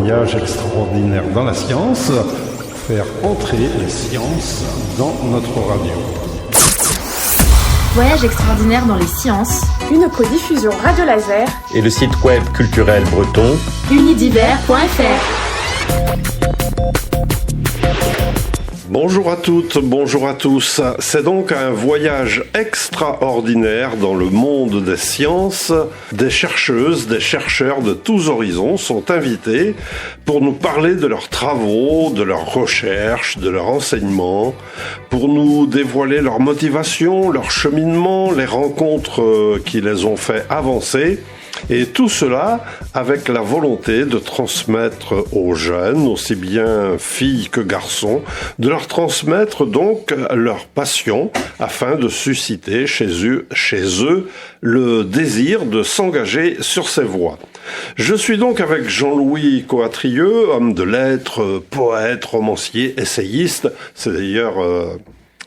voyage extraordinaire dans la science, faire entrer les sciences dans notre radio. Voyage extraordinaire dans les sciences, une codiffusion Radio Laser et le site web culturel breton unidiver.fr. Bonjour à toutes, bonjour à tous. C'est donc un voyage extraordinaire dans le monde des sciences. Des chercheuses, des chercheurs de tous horizons sont invités pour nous parler de leurs travaux, de leurs recherches, de leurs enseignements, pour nous dévoiler leur motivation, leur cheminement, les rencontres qui les ont fait avancer. Et tout cela avec la volonté de transmettre aux jeunes, aussi bien filles que garçons, de leur transmettre donc leur passion afin de susciter chez eux le désir de s'engager sur ces voies. Je suis donc avec Jean-Louis Coatrieux, homme de lettres, poète, romancier, essayiste. C'est d'ailleurs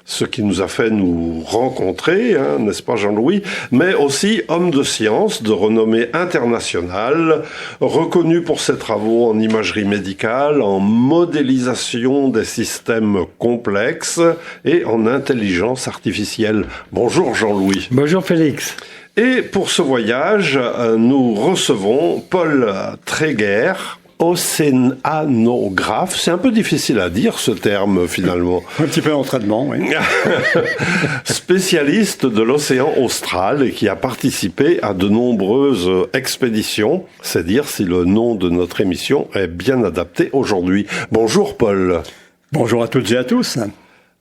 ce qui nous a fait nous rencontrer, n'est-ce pas Jean-Louis, mais aussi homme de science de renommée internationale, reconnu pour ses travaux en imagerie médicale, en modélisation des systèmes complexes et en intelligence artificielle. Bonjour Jean-Louis. Bonjour Félix. Et pour ce voyage, nous recevons Paul Tréguer, océanographe. C'est un peu difficile à dire ce terme finalement. Un petit peu d'entraînement, oui. Spécialiste de l'océan austral et qui a participé à de nombreuses expéditions. C'est dire si le nom de notre émission est bien adapté aujourd'hui. Bonjour Paul. Bonjour à toutes et à tous.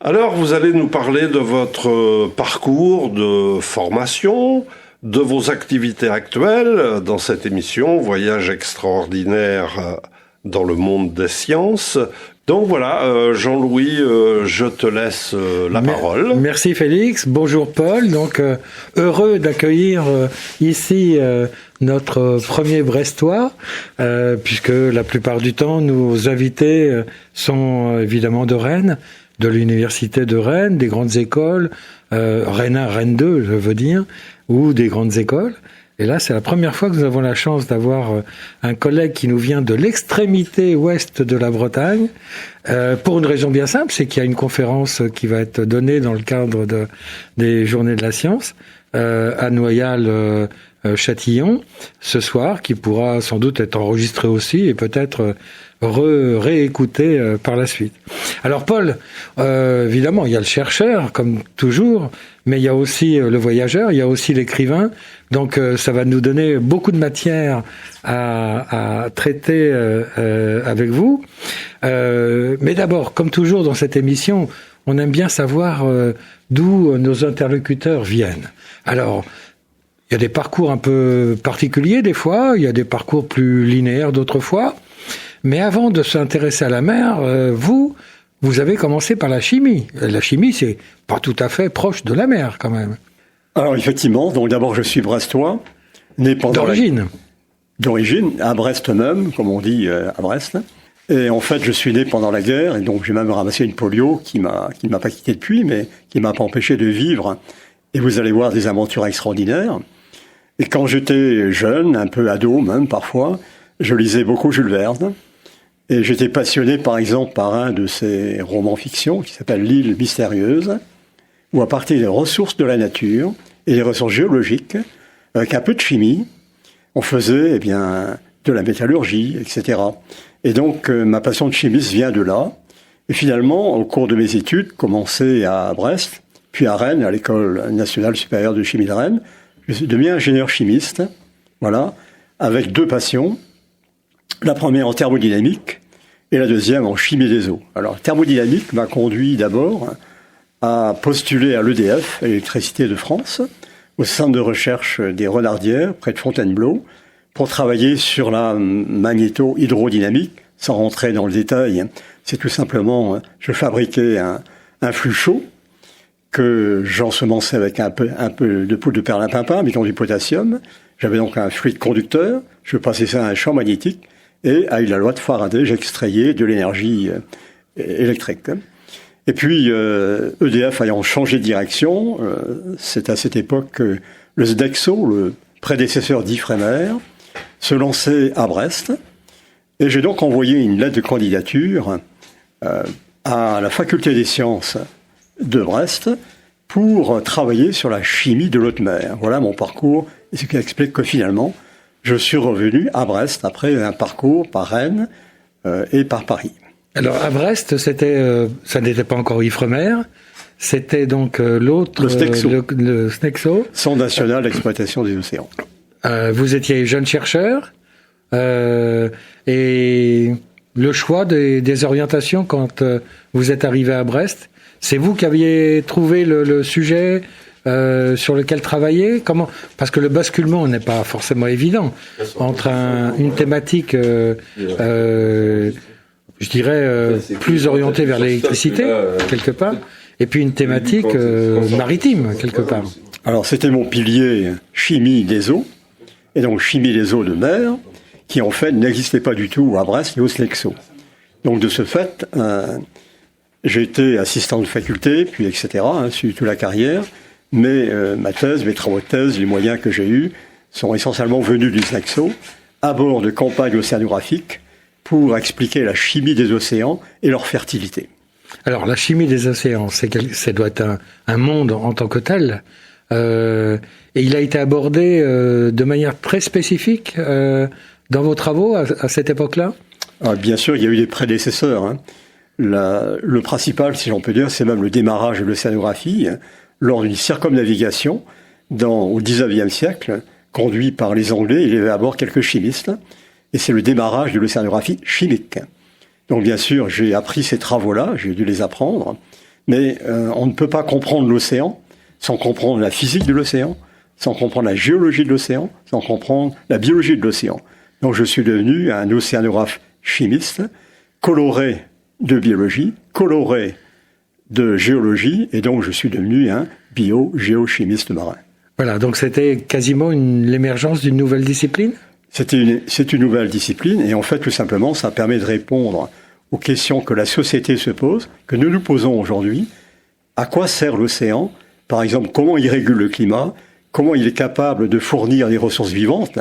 Alors vous allez nous parler de votre parcours de formation, de vos activités actuelles dans cette émission Voyage extraordinaire dans le monde des sciences. Donc voilà, Jean-Louis, je te laisse la parole. Merci Félix, bonjour Paul. Donc heureux d'accueillir ici notre premier Brestois, puisque la plupart du temps nos invités sont évidemment de Rennes, de l'université de Rennes, des grandes écoles, Rennes 1, Rennes 2, je veux dire, ou des grandes écoles. Et là, c'est la première fois que nous avons la chance d'avoir un collègue qui nous vient de l'extrémité ouest de la Bretagne, pour une raison bien simple, c'est qu'il y a une conférence qui va être donnée dans le cadre des Journées de la Science à Noyal-Châtillon ce soir, qui pourra sans doute être enregistrée aussi et peut-être réécoutée par la suite. Alors Paul, évidemment, il y a le chercheur, comme toujours, mais il y a aussi le voyageur, il y a aussi l'écrivain. Donc ça va nous donner beaucoup de matière à traiter avec vous. Mais d'abord, comme toujours dans cette émission, on aime bien savoir d'où nos interlocuteurs viennent. Alors, il y a des parcours un peu particuliers des fois, il y a des parcours plus linéaires d'autres fois. Mais avant de s'intéresser à la mer, vous avez commencé par la chimie. La chimie, c'est pas tout à fait proche de la mer, quand même. Alors, effectivement, donc d'abord, je suis brestois, né pendant d'origine. D'origine, à Brest même, comme on dit à Brest. Et en fait, je suis né pendant la guerre, et donc j'ai même ramassé une polio qui m'a pas quitté depuis, mais qui m'a pas empêché de vivre. Et vous allez voir des aventures extraordinaires. Et quand j'étais jeune, un peu ado même parfois, je lisais beaucoup Jules Verne. Et j'étais passionné, par exemple, par un de ses romans fiction qui s'appelle L'île mystérieuse, où à partir des ressources de la nature et des ressources géologiques, avec un peu de chimie, on faisait de la métallurgie, etc. Et donc, ma passion de chimiste vient de là. Et finalement, au cours de mes études, commencées à Brest, puis à Rennes, à l'École nationale supérieure de chimie de Rennes, je suis devenu ingénieur chimiste, voilà, avec deux passions. La première en thermodynamique et la deuxième en chimie des eaux. Alors, thermodynamique m'a conduit d'abord à postuler à l'EDF, Électricité de France, au centre de recherche des Renardières, près de Fontainebleau, pour travailler sur la magnéto-hydrodynamique. Sans rentrer dans le détail, c'est tout simplement, je fabriquais un flux chaud que j'ensemençais avec un peu de poudre de perlimpinpin, mettant du potassium. J'avais donc un fluide conducteur, je passais ça à un champ magnétique, et avec la loi de Faraday, j'extrayais de l'énergie électrique. Et puis, EDF ayant changé de direction, c'est à cette époque que le Sodexo, le prédécesseur d'Ifremer, se lançait à Brest. Et j'ai donc envoyé une lettre de candidature à la faculté des sciences de Brest pour travailler sur la chimie de l'eau de mer. Voilà mon parcours, et ce qui explique que finalement, je suis revenu à Brest après un parcours par Rennes et par Paris. Alors à Brest, ça n'était pas encore Ifremer, c'était donc l'autre, le SNEXO. Le SNEXO. Centre national d'exploitation des océans. Vous étiez jeune chercheur, et le choix des orientations quand vous êtes arrivé à Brest, c'est vous qui aviez trouvé le sujet sur lequel travailler? Comment? Parce que le basculement n'est pas forcément évident entre une thématique, je dirais, plus orientée vers l'électricité, quelque part, et puis une thématique maritime, quelque part. Alors, c'était mon pilier chimie des eaux, et donc chimie des eaux de mer, qui en fait n'existait pas du tout à Brest et au SNEXO. Donc, de ce fait, j'ai été assistant de faculté, puis etc., sur toute la carrière, mais ma thèse, mes travaux de thèse, les moyens que j'ai eus sont essentiellement venus du SNEXO, à bord de campagnes océanographiques, pour expliquer la chimie des océans et leur fertilité. Alors, la chimie des océans, ça doit être un monde en tant que tel, et il a été abordé de manière très spécifique dans vos travaux à cette époque-là? Bien sûr, il y a eu des prédécesseurs. Le principal, si l'on peut dire, c'est même le démarrage de l'océanographie lors d'une circumnavigation au XIXe siècle, conduit par les Anglais. Il y avait à bord quelques chimistes. Et c'est le démarrage de l'océanographie chimique. Donc bien sûr, j'ai appris ces travaux-là, j'ai dû les apprendre, mais on ne peut pas comprendre l'océan sans comprendre la physique de l'océan, sans comprendre la géologie de l'océan, sans comprendre la biologie de l'océan. Donc je suis devenu un océanographe chimiste, coloré de biologie, coloré de géologie, et donc je suis devenu un bio-géochimiste marin. Voilà, donc c'était quasiment l'émergence d'une nouvelle discipline? C'est une nouvelle discipline, et en fait, tout simplement, ça permet de répondre aux questions que la société se pose, que nous nous posons aujourd'hui. À quoi sert l'océan? Par exemple, comment il régule le climat? Comment il est capable de fournir des ressources vivantes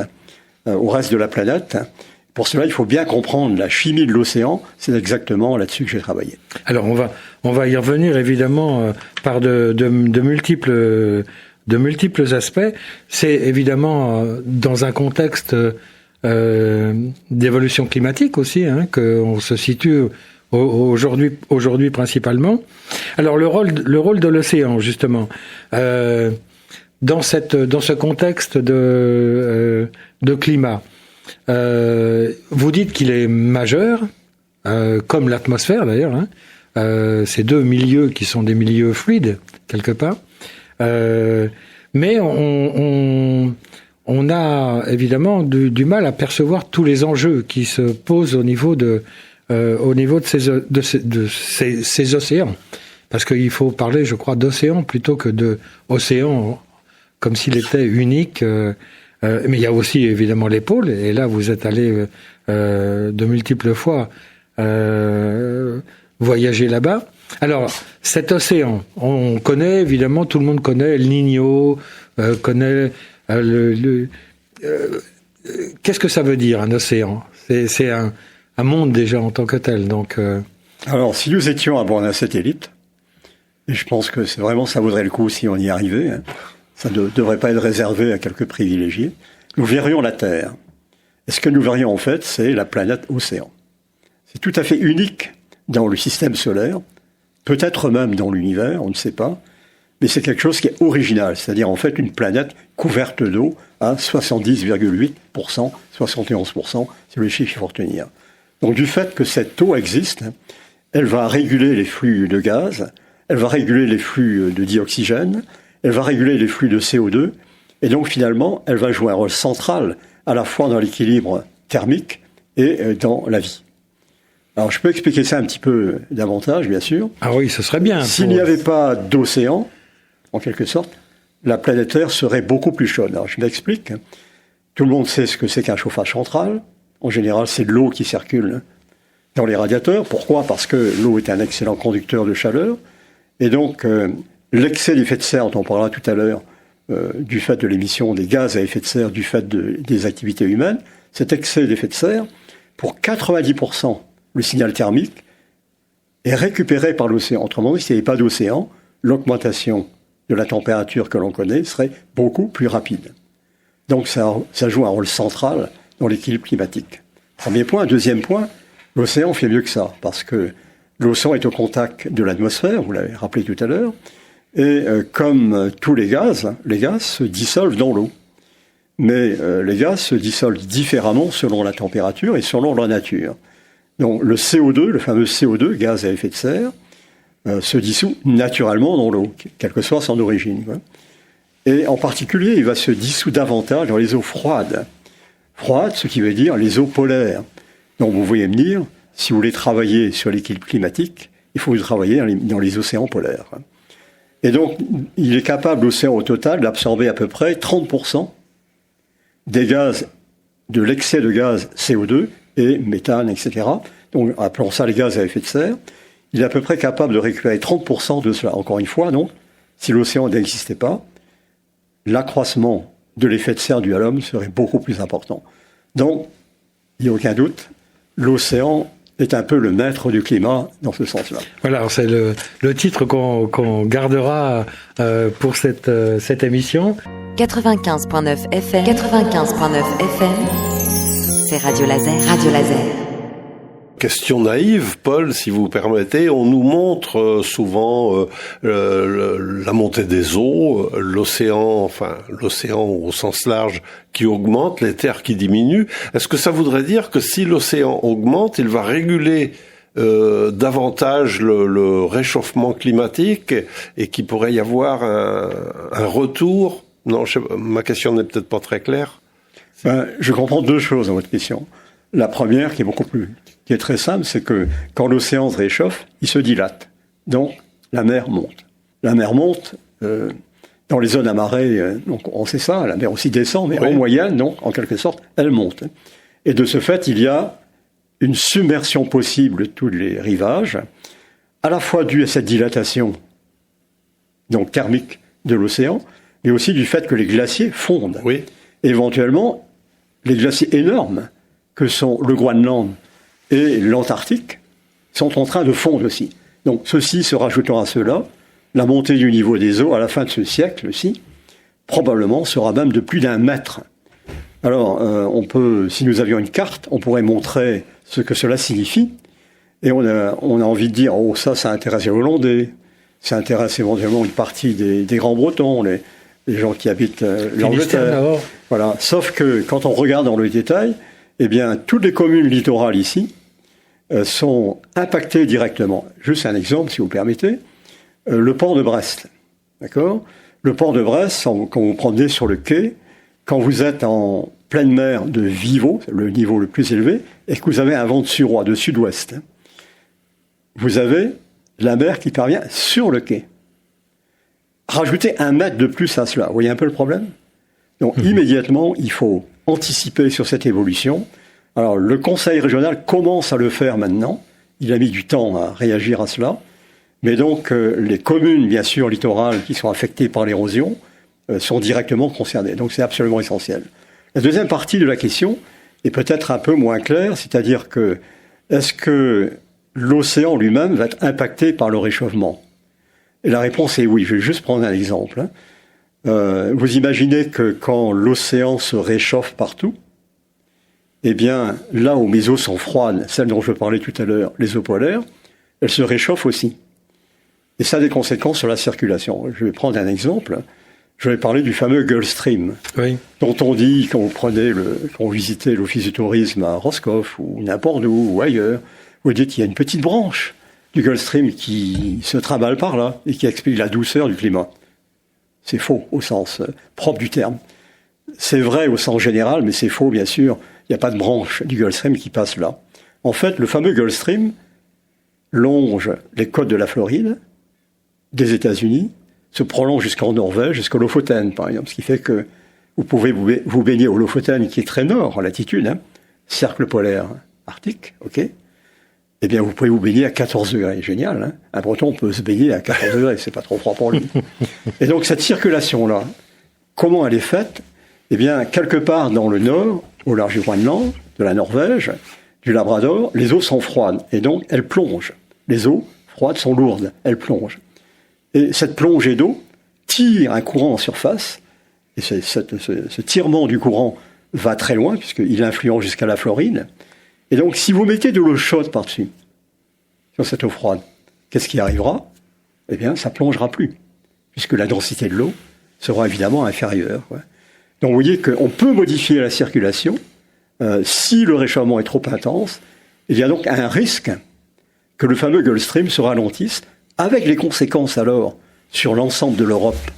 au reste de la planète? Pour cela, il faut bien comprendre la chimie de l'océan. C'est exactement là-dessus que j'ai travaillé. Alors, on va y revenir, évidemment, par de multiples aspects. C'est évidemment dans un contexte d'évolution climatique aussi, qu'on se situe aujourd'hui principalement. Alors le rôle de l'océan, justement, dans ce contexte de climat, vous dites qu'il est majeur, comme l'atmosphère d'ailleurs. Ces deux milieux qui sont des milieux fluides quelque part. Mais on a évidemment du mal à percevoir tous les enjeux qui se posent au niveau de ces océans. Parce qu'il faut parler, je crois, d'océan plutôt que d'océan, comme s'il était unique. Mais il y a aussi évidemment les pôles, et là vous êtes allé de multiples fois voyager là-bas. Alors, cet océan, on connaît, évidemment, tout le monde connaît El Niño, connaît qu'est-ce que ça veut dire, un océan? C'est un monde déjà en tant que tel, donc... Alors, si nous étions à bord d'un satellite, et je pense que ça vaudrait le coup si on y arrivait, ça ne devrait pas être réservé à quelques privilégiés, nous verrions la Terre. Et ce que nous verrions, en fait, c'est la planète océan. C'est tout à fait unique dans le système solaire, peut-être même dans l'univers, on ne sait pas, mais c'est quelque chose qui est original, c'est-à-dire en fait une planète couverte d'eau à 70,8%, 71%, c'est le chiffre qu'il faut retenir. Donc du fait que cette eau existe, elle va réguler les flux de gaz, elle va réguler les flux de dioxygène, elle va réguler les flux de CO2, et donc finalement, elle va jouer un rôle central à la fois dans l'équilibre thermique et dans la vie. Alors, je peux expliquer ça un petit peu davantage, bien sûr. Ah oui, ce serait bien. S'il n'y avait pas d'océan, en quelque sorte, la planète Terre serait beaucoup plus chaude. Alors, je m'explique. Tout le monde sait ce que c'est qu'un chauffage central. En général, c'est de l'eau qui circule dans les radiateurs. Pourquoi? Parce que l'eau est un excellent conducteur de chaleur. Et donc, l'excès d'effet de serre, dont on parlera tout à l'heure, du fait de l'émission des gaz à effet de serre, du fait des activités humaines, cet excès d'effet de serre pour 90%, le signal thermique est récupéré par l'océan. Autrement dit, s'il n'y avait pas d'océan, l'augmentation de la température que l'on connaît serait beaucoup plus rapide. Donc ça joue un rôle central dans l'équilibre climatique. Premier point. Deuxième point, l'océan fait mieux que ça, parce que l'océan est au contact de l'atmosphère, vous l'avez rappelé tout à l'heure, et comme tous les gaz se dissolvent dans l'eau. Mais les gaz se dissolvent différemment selon la température et selon leur nature. Donc le CO2, le fameux CO2, gaz à effet de serre, se dissout naturellement dans l'eau, quelle que soit son origine. Et en particulier, il va se dissoudre davantage dans les eaux froides. Froides, ce qui veut dire les eaux polaires. Donc vous voyez me dire, si vous voulez travailler sur l'équilibre climatique, il faut travailler dans les océans polaires. Et donc, il est capable, l'océan au total, d'absorber à peu près 30% des gaz, de l'excès de gaz CO2 et méthane, etc. Donc, appelons ça les gaz à effet de serre. Il est à peu près capable de récupérer 30% de cela. Encore une fois, donc, si l'océan n'existait pas, l'accroissement de l'effet de serre dû à l'homme serait beaucoup plus important. Donc, il n'y a aucun doute, l'océan est un peu le maître du climat dans ce sens-là. Voilà, c'est le titre qu'on gardera pour cette émission. 95.9 FM, 95.9 FM, c'est Radio Laser, Radio Laser. Question naïve, Paul, si vous permettez, on nous montre souvent la montée des eaux, l'océan au sens large qui augmente, les terres qui diminuent. Est-ce que ça voudrait dire que si l'océan augmente, il va réguler davantage le réchauffement climatique et qu'il pourrait y avoir un retour? Non, ma question n'est peut-être pas très claire. Je comprends deux choses dans votre question. La première, qui est très simple, c'est que quand l'océan se réchauffe, il se dilate. Donc, la mer monte. La mer monte dans les zones à marée, donc on sait ça, la mer aussi descend, mais en moyenne, donc, en quelque sorte, elle monte. Et de ce fait, il y a une submersion possible de tous les rivages, à la fois due à cette dilatation donc thermique de l'océan, mais aussi du fait que les glaciers fondent. Oui. Éventuellement, les glaciers énormes que sont le Groenland et l'Antarctique sont en train de fondre aussi. Donc ceci se rajoutant à cela, la montée du niveau des eaux à la fin de ce siècle aussi, probablement sera même de plus d'1 mètre. Alors on peut, si nous avions une carte, on pourrait montrer ce que cela signifie, et on a envie de dire, oh ça intéresse les Hollandais, ça intéresse éventuellement une partie des Grands-Bretons, les gens qui habitent l'Angleterre. Voilà. Sauf que quand on regarde dans le détail, eh bien, toutes les communes littorales ici sont impactées directement. Juste un exemple, si vous permettez. Le port de Brest. D'accord ? Le port de Brest, quand vous promenez sur le quai, quand vous êtes en pleine mer de Vivo, le niveau le plus élevé, et que vous avez un vent de suroît, de sud-ouest, vous avez la mer qui parvient sur le quai. Rajoutez 1 mètre de plus à cela. Vous voyez un peu le problème ? Donc, immédiatement, il faut anticiper sur cette évolution. Alors, le Conseil régional commence à le faire maintenant. Il a mis du temps à réagir à cela. Mais donc, les communes, bien sûr, littorales qui sont affectées par l'érosion sont directement concernées. Donc, c'est absolument essentiel. La deuxième partie de la question est peut-être un peu moins claire, c'est-à-dire que est-ce que l'océan lui-même va être impacté par le réchauffement ? Et la réponse est oui. Je vais juste prendre un exemple. Vous imaginez que quand l'océan se réchauffe partout, eh bien, là où mes eaux sont froides, celles dont je parlais tout à l'heure, les eaux polaires, elles se réchauffent aussi. Et ça a des conséquences sur la circulation. Je vais prendre un exemple. Je vais parler du fameux Gulf Stream, dont on dit, quand vous visitez l'Office du tourisme à Roscoff, ou n'importe où, ou ailleurs, vous dites qu'il y a une petite branche du Gulf Stream qui se trimballe par là et qui explique la douceur du climat. C'est faux au sens propre du terme. C'est vrai au sens général, mais c'est faux, bien sûr. Il n'y a pas de branche du Gulf Stream qui passe là. En fait, le fameux Gulf Stream longe les côtes de la Floride, des États-Unis, se prolonge jusqu'en Norvège, jusqu'au Lofoten, par exemple. Ce qui fait que vous pouvez vous baigner au Lofoten, qui est très nord en latitude, cercle polaire arctique, ok ? Eh bien, vous pouvez vous baigner à 14 degrés. Génial, hein ? Un Breton peut se baigner à 14 degrés, c'est pas trop froid pour lui. Et donc, cette circulation-là, comment elle est faite ? Eh bien, quelque part dans le nord, au large du Groenland, de la Norvège, du Labrador, les eaux sont froides et donc elles plongent. Les eaux froides sont lourdes, elles plongent. Et cette plongée d'eau tire un courant en surface, et ce tirement du courant va très loin, puisqu'il influence jusqu'à la Floride. Et donc, si vous mettez de l'eau chaude par-dessus, sur cette eau froide, qu'est-ce qui arrivera? Eh bien, ça plongera plus, puisque la densité de l'eau sera évidemment inférieure. Ouais. Donc, vous voyez qu'on peut modifier la circulation si le réchauffement est trop intense. Il y a donc un risque que le fameux Gulf Stream se ralentisse, avec les conséquences alors sur l'ensemble de l'Europe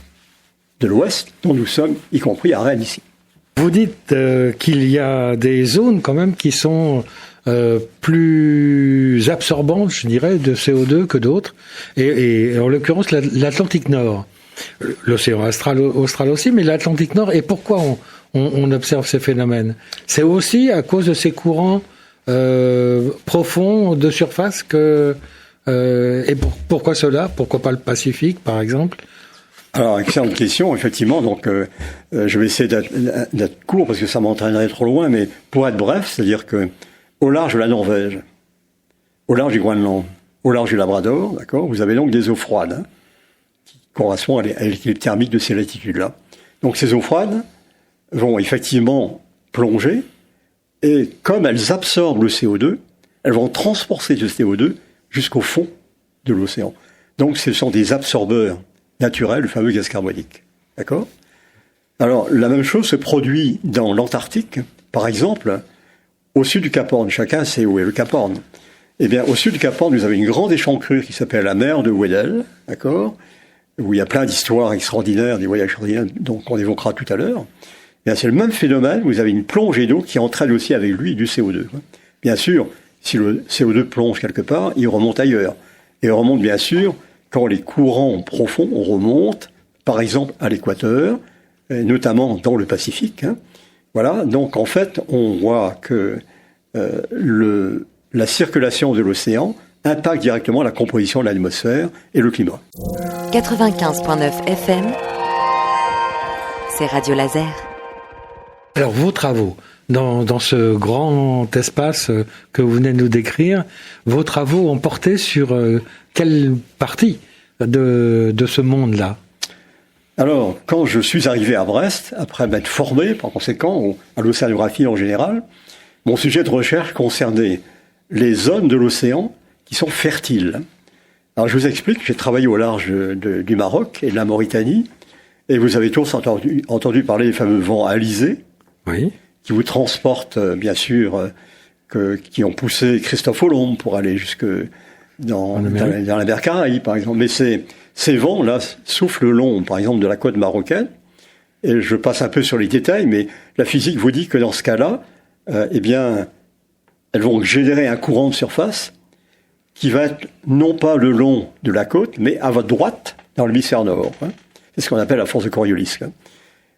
de l'Ouest, dont nous sommes, y compris à Rennes ici. Vous dites qu'il y a des zones quand même qui sont plus absorbantes, je dirais, de CO2 que d'autres, et en l'occurrence l'Atlantique Nord. L'océan austral aussi, mais l'Atlantique Nord. Et pourquoi on observe ces phénomènes? C'est aussi à cause de ces courants profonds de surface que... et pourquoi cela? Pourquoi pas le Pacifique, par exemple? Alors, excellente question, effectivement. Donc, je vais essayer d'être court parce que ça m'entraînerait trop loin, mais pour être bref, c'est-à-dire que au large de la Norvège, au large du Groenland, au large du Labrador, d'accord, vous avez donc des eaux froides qui correspondent à l'équilibre thermique de ces latitudes-là. Donc, ces eaux froides vont effectivement plonger et comme elles absorbent le CO2, elles vont transporter ce CO2 jusqu'au fond de l'océan. Donc, ce sont des absorbeurs naturel, le fameux gaz carbonique. D'accord? Alors, la même chose se produit dans l'Antarctique. Par exemple, au sud du Cap Horn, chacun sait où est le Cap Horn. Eh bien, au sud du Cap Horn, vous avez une grande échancrure qui s'appelle la mer de Weddell, d'accord? Où il y a plein d'histoires extraordinaires, des voyages extraordinaires, donc on évoquera tout à l'heure. Eh bien, c'est le même phénomène, vous avez une plongée d'eau qui entraîne aussi avec lui du CO2. Bien sûr, si le CO2 plonge quelque part, il remonte ailleurs. Et il remonte, bien sûr, quand les courants profonds remontent, par exemple à l'équateur, notamment dans le Pacifique. Hein. Voilà, donc en fait, on voit que la circulation de l'océan impacte directement la composition de l'atmosphère et le climat. 95.9 FM, c'est Radio Laser. Alors, vos travaux, dans ce grand espace que vous venez de nous décrire, vos travaux ont porté sur quelle partie de ce monde-là? Alors, quand je suis arrivé à Brest, après m'être formé, par conséquent, à l'océanographie en général, mon sujet de recherche concernait les zones de l'océan qui sont fertiles. Alors, je vous explique, j'ai travaillé au large du Maroc et de la Mauritanie, et vous avez tous entendu parler des fameux vents alizés, oui, qui vous transportent, bien sûr, qui ont poussé Christophe Colomb pour aller jusque dans la mer Caraïbe, par exemple. Mais ces vents-là soufflent le long, par exemple, de la côte marocaine. Et je passe un peu sur les détails, mais la physique vous dit que dans ce cas-là, eh bien, elles vont générer un courant de surface qui va être non pas le long de la côte, mais à votre droite, dans l'hémisphère nord. Hein. C'est ce qu'on appelle la force de Coriolis. Hein.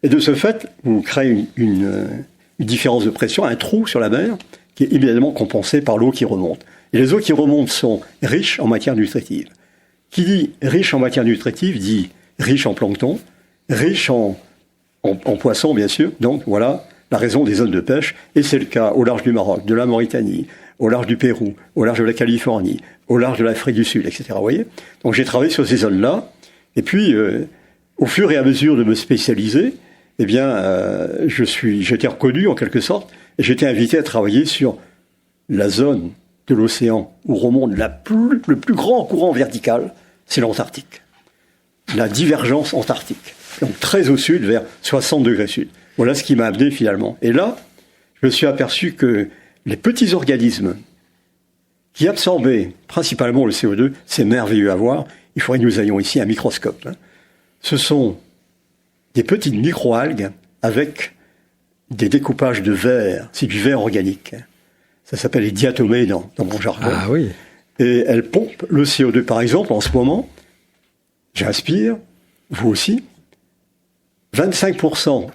Et de ce fait, vous créez une différence de pression, un trou sur la mer, qui est immédiatement compensé par l'eau qui remonte. Et les eaux qui remontent sont riches en matière nutritive. Qui dit riche en matière nutritive dit riche en plancton, riche en poissons, bien sûr. Donc voilà la raison des zones de pêche. Et c'est le cas au large du Maroc, de la Mauritanie, au large du Pérou, au large de la Californie, au large de l'Afrique du Sud, etc. Vous voyez ? Donc j'ai travaillé sur ces zones-là. Et puis, au fur et à mesure de me spécialiser, eh bien, j'étais reconnu en quelque sorte, et j'étais invité à travailler sur la zone de l'océan où remonte le plus grand courant vertical, c'est l'Antarctique. La divergence antarctique. Donc très au sud, vers 60 degrés sud. Voilà ce qui m'a amené finalement. Et là, je me suis aperçu que les petits organismes qui absorbaient principalement le CO2, c'est merveilleux à voir, il faudrait que nous ayons ici un microscope. Hein. Ce sont des petites microalgues avec des découpages de verre, c'est du verre organique. Ça s'appelle les diatomées dans mon jargon. Ah oui. Et elles pompent le CO2. Par exemple, en ce moment, j'inspire, vous aussi, 25%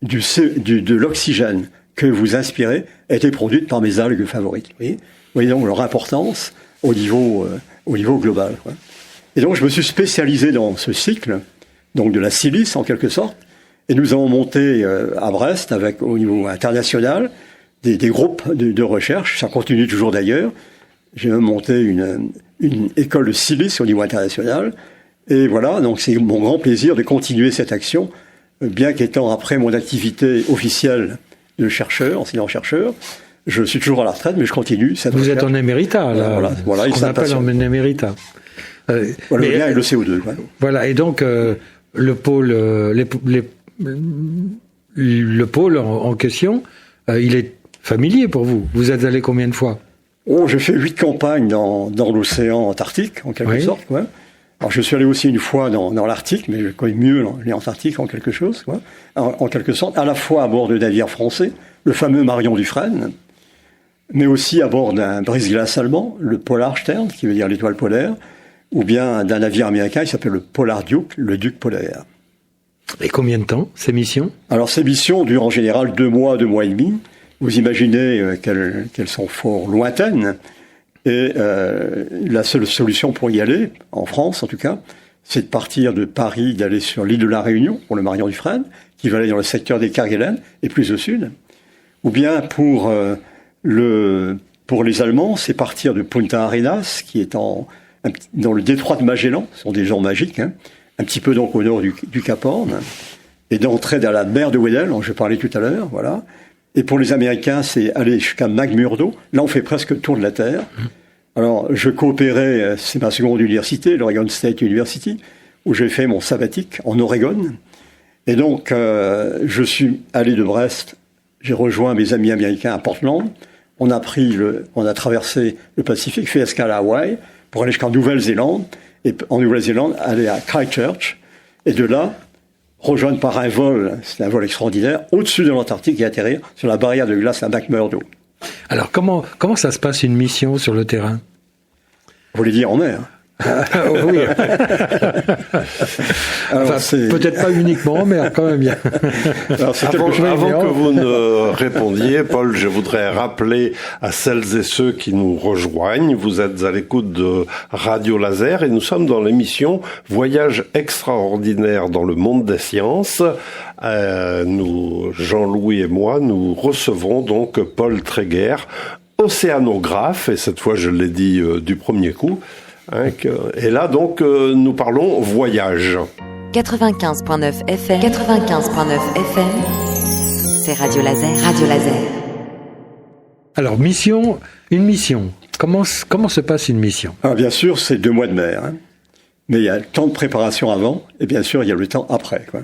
de l'oxygène que vous inspirez a été produite par mes algues favorites. Vous voyez donc leur importance au niveau global. Quoi. Et donc, je me suis spécialisé dans ce cycle, donc de la silice en quelque sorte, et nous avons monté à Brest, au niveau international, des groupes de recherche. Ça continue toujours d'ailleurs. J'ai même monté une école de silice au niveau international. Et voilà, donc c'est mon grand plaisir de continuer cette action, bien qu'étant après mon activité officielle de chercheur, enseignant-chercheur, je suis toujours à la retraite, mais je continue cette Vous recherche. êtes en éméritat, là. Voilà, ce qu'on appelle en éméritat. Le lien avec le CO2. Quoi. Voilà, et donc le pôle, le pôle en question, il est familier pour vous. Vous êtes allé combien de fois? Oh, j'ai fait 8 campagnes dans l'océan Antarctique, en quelque sorte. Quoi. Alors, je suis allé aussi une fois dans l'Arctique, mais je connais mieux l'Antarctique en quelque chose, quoi. En quelque sorte, à la fois à bord de navires français, le fameux Marion Dufresne, mais aussi à bord d'un brise-glace allemand, le Polarstern, qui veut dire l'étoile polaire, ou bien d'un navire américain qui s'appelle le Polar Duke, le Duc polaire. Et combien de temps, ces missions? Alors, ces missions durent en général 2 mois, 2 mois et demi. Vous imaginez qu'elles sont fort lointaines. Et la seule solution pour y aller, en France en tout cas, c'est de partir de Paris, d'aller sur l'île de la Réunion, pour le Marion Dufresne, qui va aller dans le secteur des Kerguelen, et plus au sud. Ou bien pour les Allemands, c'est partir de Punta Arenas, qui est dans le détroit de Magellan, ce sont des gens magiques, hein, un petit peu donc au nord du Cap Horn, et d'entrer dans la mer de Weddell, dont je parlais tout à l'heure, voilà. Et pour les Américains, c'est aller jusqu'à McMurdo. Là, on fait presque le tour de la Terre. Alors, je coopérais, c'est ma seconde université, l'Oregon State University, où j'ai fait mon sabbatique en Oregon. Et donc, je suis allé de Brest, j'ai rejoint mes amis américains à Portland. On a traversé le Pacifique, fait escale à Hawaï, pour aller jusqu'en Nouvelle-Zélande. Et en Nouvelle-Zélande, aller à Christchurch. Et de là, rejoindre par un vol, c'est un vol extraordinaire, au-dessus de l'Antarctique et atterrir sur la barrière de glace à McMurdo. Alors, comment ça se passe une mission sur le terrain? Vous voulez dire en mer? Oui. Alors, enfin, peut-être pas uniquement en mer, quand même bien. Avant que vous ne répondiez, Paul, je voudrais rappeler à celles et ceux qui nous rejoignent, vous êtes à l'écoute de Radio Laser et nous sommes dans l'émission Voyage extraordinaire dans le monde des sciences. Nous, Jean-Louis et moi, nous recevons donc Paul Tréguer, océanographe, et cette fois je l'ai dit du premier coup. Et là, donc, nous parlons voyage. 95.9 FM. 95.9 FM. C'est Radio Laser. Radio Laser. Alors, une mission. Comment se passe une mission? Alors, bien sûr, c'est 2 mois de mer. Hein. Mais il y a le temps de préparation avant, et bien sûr, il y a le temps après. Quoi.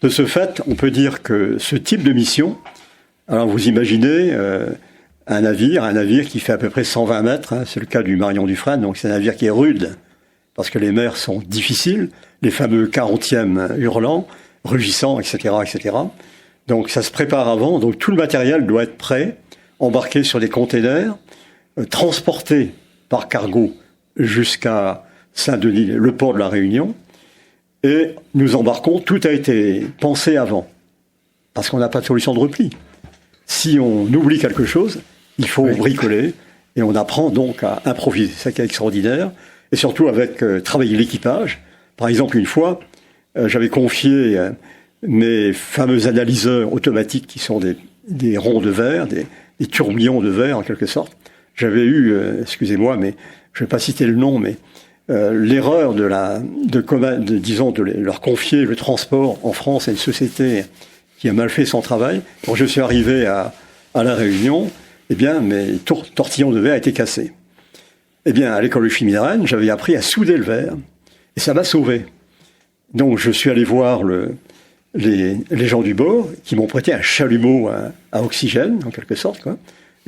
De ce fait, on peut dire que ce type de mission, alors vous imaginez... un navire qui fait à peu près 120 mètres, hein, c'est le cas du Marion Dufresne, donc c'est un navire qui est rude, parce que les mers sont difficiles, les fameux 40e hurlants, rugissants, etc., etc. Donc ça se prépare avant, donc tout le matériel doit être prêt, embarqué sur des containers, transporté par cargo jusqu'à Saint-Denis, le port de la Réunion, et nous embarquons, tout a été pensé avant, parce qu'on n'a pas de solution de repli. Si on oublie quelque chose, il faut bricoler, et on apprend donc à improviser. C'est ça qui est extraordinaire, et surtout avec travailler l'équipage. Par exemple, une fois, j'avais confié mes fameux analyseurs automatiques, qui sont des ronds de verre, des tourbillons de verre en quelque sorte. J'avais eu, excusez-moi, mais je ne vais pas citer le nom, mais l'erreur de leur confier le transport en France à une société qui a mal fait son travail. Quand je suis arrivé à La Réunion, eh bien, mes tortillons de verre étaient cassés. Eh bien, à l'école de chimie de Rennes, j'avais appris à souder le verre. Et ça m'a sauvé. Donc, je suis allé voir les gens du bord qui m'ont prêté un chalumeau à oxygène, en quelque sorte, quoi.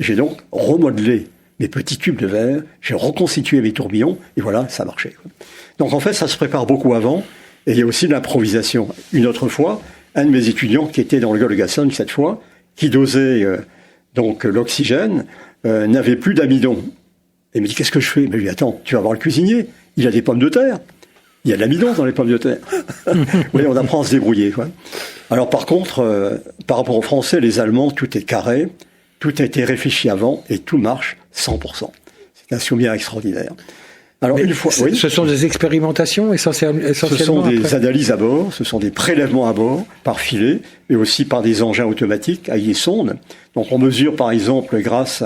J'ai donc remodelé mes petits tubes de verre, j'ai reconstitué mes tourbillons, et voilà, ça marchait, quoi. Donc, en fait, ça se prépare beaucoup avant, et il y a aussi de l'improvisation. Une autre fois, un de mes étudiants qui était dans le golfe de Gascogne cette fois, qui dosait donc l'oxygène, n'avait plus d'amidon. Et il me dit, qu'est-ce que je fais? Mais je lui dis, attends, tu vas voir le cuisinier, il a des pommes de terre. Il y a de l'amidon dans les pommes de terre. Oui, on apprend à se débrouiller, quoi. Alors par contre, par rapport aux Français, les Allemands, tout est carré, tout a été réfléchi avant et tout marche 100%. C'est un souvenir extraordinaire. Alors, Mais une fois, oui. ce sont des expérimentations essentiellement. Ce sont des après. analyses à bord, ce sont des prélèvements à bord, par filet, mais aussi par des engins automatiques avec des sondes. Donc on mesure par exemple, grâce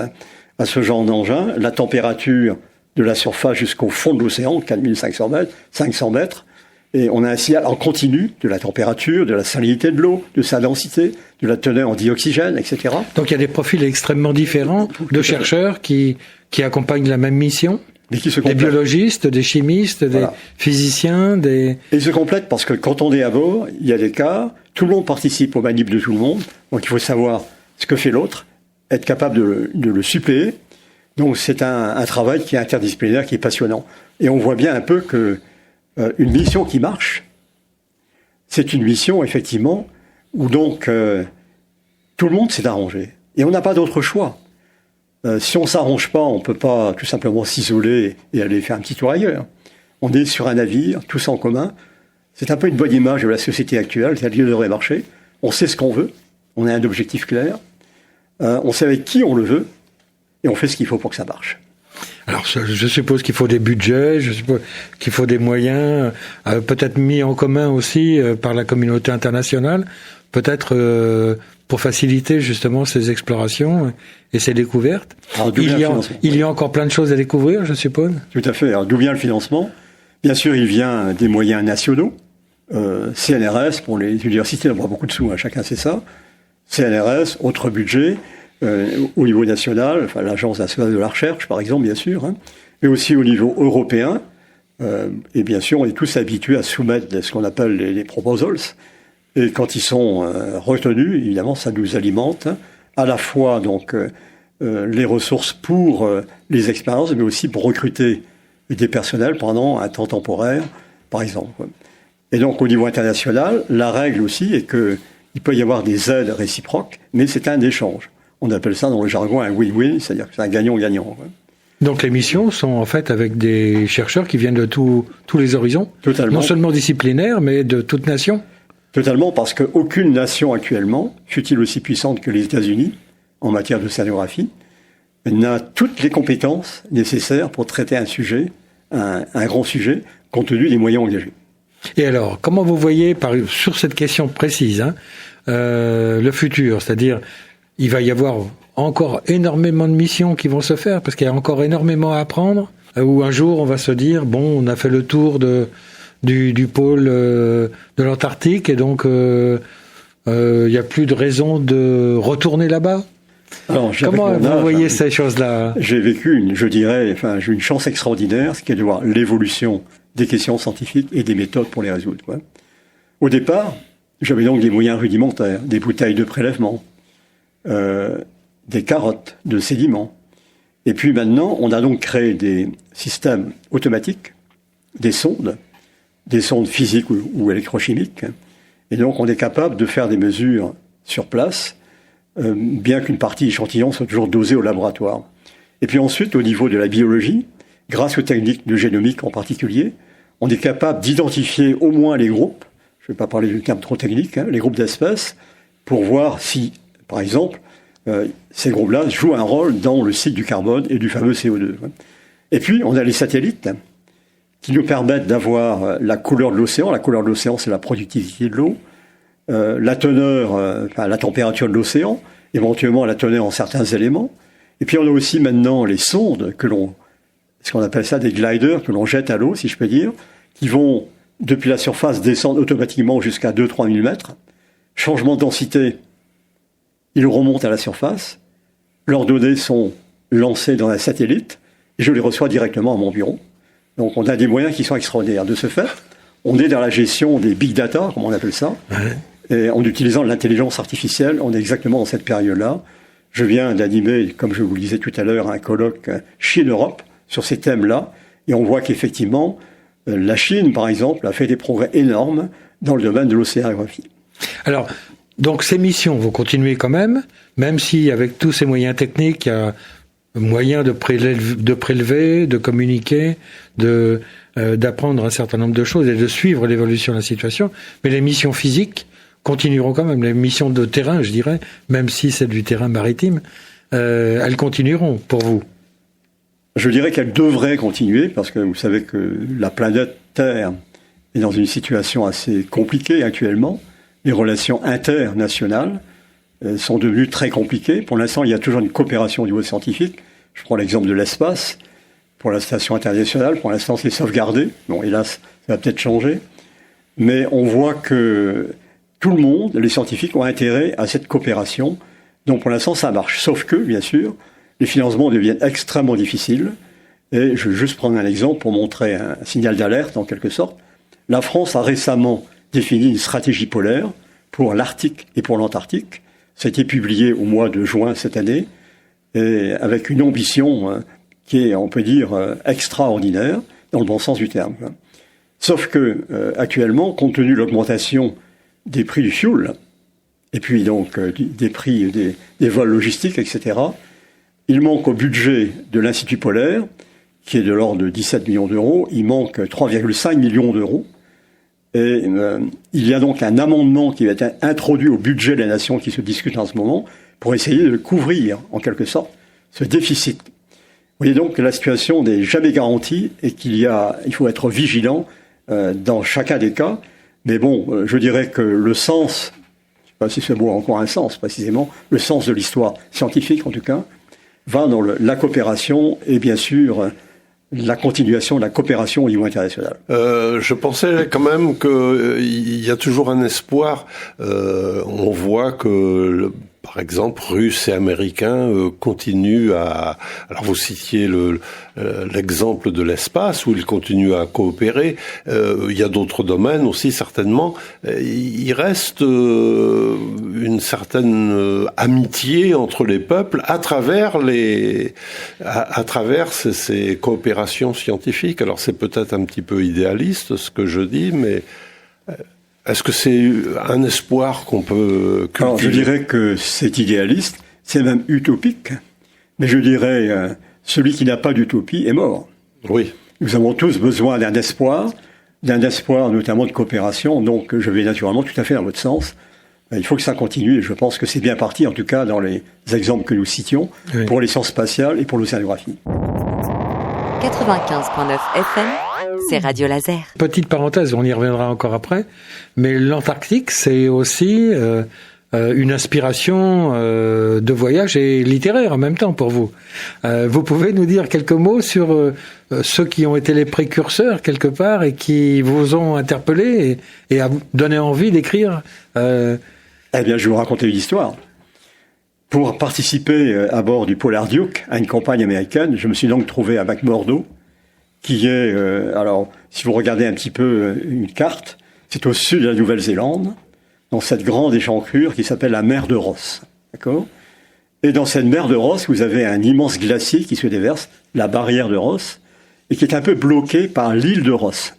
à ce genre d'engin, la température de la surface jusqu'au fond de l'océan, 4500 mètres, 500 mètres, et on a ainsi en continu de la température, de la salinité de l'eau, de sa densité, de la teneur en dioxygène, etc. Donc il y a des profils extrêmement différents de chercheurs qui accompagnent la même mission. Mais qui se Des complètent. biologistes, des chimistes, Voilà. des physiciens, des... Et ils se complètent parce que quand on est à bord, il y a des cas, tout le monde participe aux manips de tout le monde, donc il faut savoir ce que fait l'autre, être capable de le suppléer. Donc c'est un travail qui est interdisciplinaire, qui est passionnant. Et on voit bien un peu que une mission qui marche, c'est une mission effectivement où donc tout le monde s'est arrangé. Et on n'a pas d'autre choix. Si on s'arrange pas, on peut pas tout simplement s'isoler et aller faire un petit tour ailleurs. On est sur un navire, tous en commun. C'est un peu une bonne image de la société actuelle, c'est-à-dire qu'elle devrait marcher. On sait ce qu'on veut, on a un objectif clair, on sait avec qui on le veut, et on fait ce qu'il faut pour que ça marche. Alors, je suppose qu'il faut des budgets, je suppose qu'il faut des moyens, peut-être mis en commun aussi par la communauté internationale, peut-être pour faciliter justement ces explorations et ces découvertes. Alors, d'où vient le financement ? Il y a encore plein de choses à découvrir, je suppose. Tout à fait. Alors, d'où vient le financement ? Bien sûr, il vient des moyens nationaux. CNRS, pour les universités, on voit beaucoup de sous, hein, chacun sait ça. CNRS, autre budget. Au niveau national, enfin, l'Agence nationale de la recherche, par exemple, bien sûr, hein, mais aussi au niveau européen. Et bien sûr, on est tous habitués à soumettre ce qu'on appelle les proposals. Et quand ils sont retenus, évidemment, ça nous alimente, hein, à la fois donc les ressources pour les expériences, mais aussi pour recruter des personnels pendant un temps temporaire, par exemple. Et donc, au niveau international, la règle aussi est qu'il peut y avoir des aides réciproques, mais c'est un échange. On appelle ça dans le jargon un win-win, c'est-à-dire que c'est un gagnant-gagnant. Donc les missions sont en fait avec des chercheurs qui viennent de tous les horizons, Totalement. non seulement disciplinaires, mais de toute nation. Totalement, parce qu'aucune nation actuellement, fût-il aussi puissante que les États-Unis, en matière d'océanographie, n'a toutes les compétences nécessaires pour traiter un sujet, un grand sujet, compte tenu des moyens engagés. Et alors, comment vous voyez, sur cette question précise, hein, le futur, c'est-à-dire il va y avoir encore énormément de missions qui vont se faire, parce qu'il y a encore énormément à apprendre, où un jour on va se dire, bon, on a fait le tour du pôle de l'Antarctique, et donc il n'y a plus de raison de retourner là-bas. Alors, comment vous voyez ces choses-là ? J'ai vécu, j'ai eu une chance extraordinaire, ce qui est de voir l'évolution des questions scientifiques et des méthodes pour les résoudre. Quoi. Au départ, j'avais donc des moyens rudimentaires, des bouteilles de prélèvement, des carottes de sédiments. Et puis maintenant, on a donc créé des systèmes automatiques, des sondes physiques ou électrochimiques. Et donc, on est capable de faire des mesures sur place, bien qu'une partie échantillon soit toujours dosée au laboratoire. Et puis ensuite, au niveau de la biologie, grâce aux techniques de génomique en particulier, on est capable d'identifier au moins les groupes, je ne vais pas parler du terme trop technique, hein, les groupes d'espèces, pour voir si, par exemple, ces groupes-là jouent un rôle dans le cycle du carbone et du fameux CO2. Et puis, on a les satellites qui nous permettent d'avoir la couleur de l'océan. La couleur de l'océan, c'est la productivité de l'eau, la teneur, la température de l'océan, éventuellement la teneur en certains éléments. Et puis, on a aussi maintenant les sondes ce qu'on appelle ça des gliders, que l'on jette à l'eau, si je peux dire, qui vont, depuis la surface, descendre automatiquement jusqu'à 2-3 000 mètres. Changement de densité, ils remontent à la surface, leurs données sont lancées dans un satellite, et je les reçois directement à mon bureau. Donc on a des moyens qui sont extraordinaires. De ce fait, on est dans la gestion des big data, comme on appelle ça, et en utilisant l'intelligence artificielle, on est exactement dans cette période-là. Je viens d'animer, comme je vous le disais tout à l'heure, un colloque Chine-Europe sur ces thèmes-là, et on voit qu'effectivement, la Chine, par exemple, a fait des progrès énormes dans le domaine de l'océanographie. Alors, donc ces missions vont continuer quand même si avec tous ces moyens techniques, il y a moyen de prélever, de communiquer, d'apprendre un certain nombre de choses et de suivre l'évolution de la situation. Mais les missions physiques continueront quand même, les missions de terrain, je dirais, même si c'est du terrain maritime, elles continueront pour vous. Je dirais qu'elle devrait continuer, parce que vous savez que la planète Terre est dans une situation assez compliquée actuellement. Les relations internationales sont devenues très compliquées. Pour l'instant, il y a toujours une coopération au niveau scientifique. Je prends l'exemple de l'espace. Pour la station internationale, pour l'instant, c'est sauvegardé. Bon, hélas, ça va peut-être changer. Mais on voit que tout le monde, les scientifiques, ont intérêt à cette coopération. Donc, pour l'instant, ça marche. Sauf que, bien sûr, les financements deviennent extrêmement difficiles. Et je vais juste prendre un exemple pour montrer un signal d'alerte, en quelque sorte. La France a récemment défini une stratégie polaire pour l'Arctique et pour l'Antarctique. Ça a été publié au mois de juin cette année, et avec une ambition qui est, on peut dire, extraordinaire, dans le bon sens du terme. Sauf que, actuellement, compte tenu de l'augmentation des prix du fioul, et puis donc des prix des vols logistiques, etc., il manque au budget de l'Institut polaire, qui est de l'ordre de 17 millions d'euros, il manque 3,5 millions d'euros. Et il y a donc un amendement qui va être introduit au budget de la nation qui se discute en ce moment pour essayer de couvrir, en quelque sorte, ce déficit. Vous voyez donc que la situation n'est jamais garantie et il faut être vigilant dans chacun des cas. Mais bon, je dirais que le sens, je ne sais pas si ce mot a encore un sens précisément, le sens de l'histoire scientifique en tout cas, va dans la coopération et bien sûr la continuation de la coopération au niveau international. Je pensais quand même qu'il y a toujours un espoir. On voit que, par exemple, Russes et Américains continuent à... Alors vous citiez l'exemple de l'espace où ils continuent à coopérer. Il y a d'autres domaines aussi certainement. Il reste une certaine amitié entre les peuples à travers ces coopérations scientifiques. Alors c'est peut-être un petit peu idéaliste ce que je dis, mais est-ce que c'est un espoir qu'on peut cultiver ? Alors, je dirais que c'est idéaliste, c'est même utopique, mais je dirais celui qui n'a pas d'utopie est mort. Oui. Nous avons tous besoin d'un espoir notamment de coopération, donc je vais naturellement tout à fait dans votre sens. Il faut que ça continue et je pense que c'est bien parti, en tout cas dans les exemples que nous citions, oui, pour les sciences spatiales et pour l'océanographie. 95.9 FM, c'est Radio Laser. Petite parenthèse, on y reviendra encore après, mais l'Antarctique, c'est aussi une inspiration de voyage et littéraire en même temps pour vous. Vous pouvez nous dire quelques mots sur ceux qui ont été les précurseurs quelque part et qui vous ont interpellé et a donné envie d'écrire Eh bien, je vais vous raconter une histoire. Pour participer à bord du Polar Duke à une campagne américaine, je me suis donc trouvé à McMurdo, qui est, alors, si vous regardez un petit peu une carte, c'est au sud de la Nouvelle-Zélande, dans cette grande échancrure qui s'appelle la mer de Ross. D'accord ? Et dans cette mer de Ross, vous avez un immense glacier qui se déverse, la barrière de Ross, et qui est un peu bloqué par l'île de Ross.